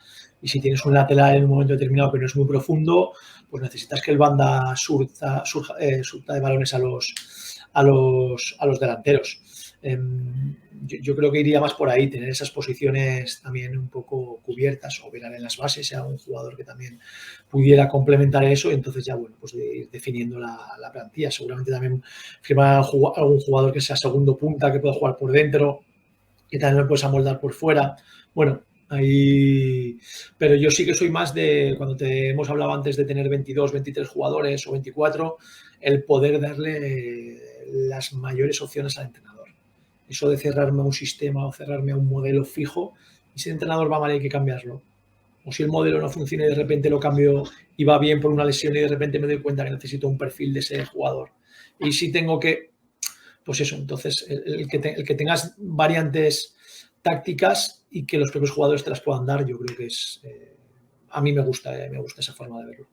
Y si tienes un lateral en un momento determinado que no es muy profundo, pues necesitas que el banda surta de balones a los delanteros. Yo creo que iría más por ahí, tener esas posiciones también un poco cubiertas o mirar en las bases a un jugador que también pudiera complementar eso y entonces ya, bueno, pues de ir definiendo la plantilla. Seguramente también firmar algún jugador que sea segundo punta, que pueda jugar por dentro, que también lo puedes amoldar por fuera. Bueno, ahí, pero yo sí que soy más de, cuando te hemos hablado antes de tener 22, 23 jugadores o 24, el poder darle las mayores opciones al entrenador. Eso de cerrarme a un sistema o cerrarme a un modelo fijo, y si el entrenador va mal hay que cambiarlo. O si el modelo no funciona y de repente lo cambio y va bien por una lesión y de repente me doy cuenta que necesito un perfil de ese jugador. Y si tengo que, pues eso, entonces el que tengas variantes tácticas y que los propios jugadores te las puedan dar, yo creo que es, a mí me gusta esa forma de verlo.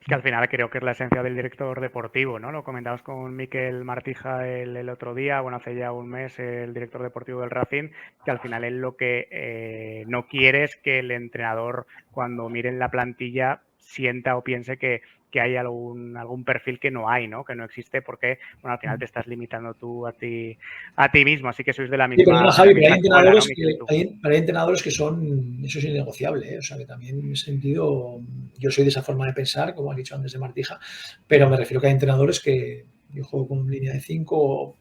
Es que al final creo que es la esencia del director deportivo, ¿no? Lo comentabas con Miquel Martija el otro día, bueno, hace ya un mes, el director deportivo del Racing, que al final él lo que no quiere es que el entrenador, cuando mire en la plantilla, sienta o piense que hay algún perfil que no hay, ¿no? Que no existe porque, bueno, al final te estás limitando tú a ti mismo, así que sois de la misma. Sí, pero no, Javi, pero hay entrenadores, ¿no? que son, eso es innegociable, ¿eh? O sea, que también en ese sentido, yo soy de esa forma de pensar, como has dicho antes de Martija, pero me refiero que hay entrenadores que yo juego con línea de 5,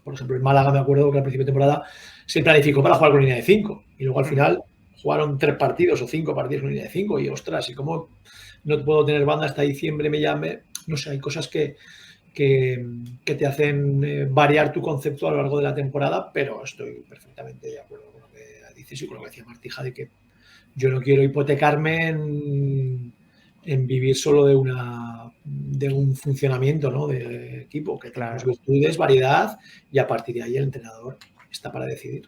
por ejemplo, en Málaga me acuerdo que al principio de temporada se planificó para jugar con línea de 5 y luego al final jugaron 3 partidos o 5 partidos con línea de 5 y ostras, y cómo no puedo tener banda hasta diciembre, me llame, no sé, hay cosas que te hacen variar tu concepto a lo largo de la temporada, pero estoy perfectamente de acuerdo con lo que dices y con lo que decía Martija, de que yo no quiero hipotecarme en vivir solo de un funcionamiento, ¿no? De equipo, que tengamos virtudes, variedad, y a partir de ahí el entrenador está para decidir.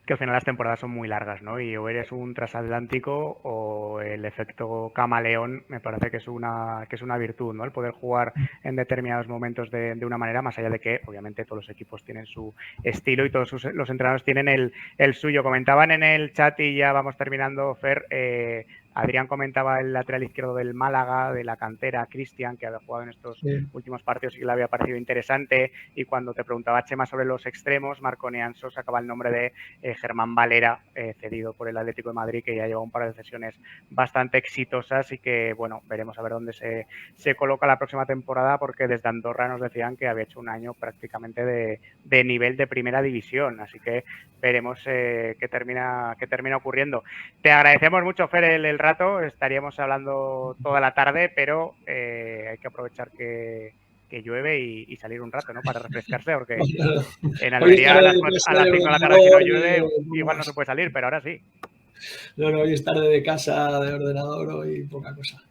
que al final las temporadas son muy largas, ¿no? Y o eres un transatlántico o el efecto camaleón me parece que es una virtud, ¿no? El poder jugar en determinados momentos de una manera, más allá de que obviamente todos los equipos tienen su estilo y todos los entrenadores tienen el suyo. Comentaban en el chat y ya vamos terminando, Fer, Adrián comentaba el lateral izquierdo del Málaga, de la cantera, Cristian, que había jugado en estos últimos partidos y que le había parecido interesante. Y cuando te preguntaba, Chema, sobre los extremos, Marconian sacaba el nombre de Germán Valera, cedido por el Atlético de Madrid, que ya lleva un par de sesiones bastante exitosas y que, bueno, veremos a ver dónde se coloca la próxima temporada, porque desde Andorra nos decían que había hecho un año prácticamente de nivel de primera división. Así que veremos qué termina ocurriendo. Te agradecemos mucho, Fer, el rato. Estaríamos hablando toda la tarde, pero hay que aprovechar que llueve y salir un rato, ¿no? Para refrescarse, porque en Almería a las 5 de la tarde, si no llueve, igual no se puede salir, pero ahora sí. No, hoy es tarde de casa, de ordenador y poca cosa.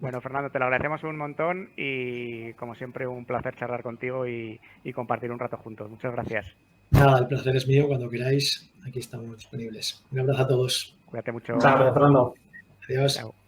Bueno, Fernando, te lo agradecemos un montón y, como siempre, un placer charlar contigo y compartir un rato juntos. Muchas gracias. Nada, el placer es mío. Cuando queráis, aquí estamos disponibles. Un abrazo a todos. Cuídate mucho. Muchas gracias, Fernando. Adiós. Chao.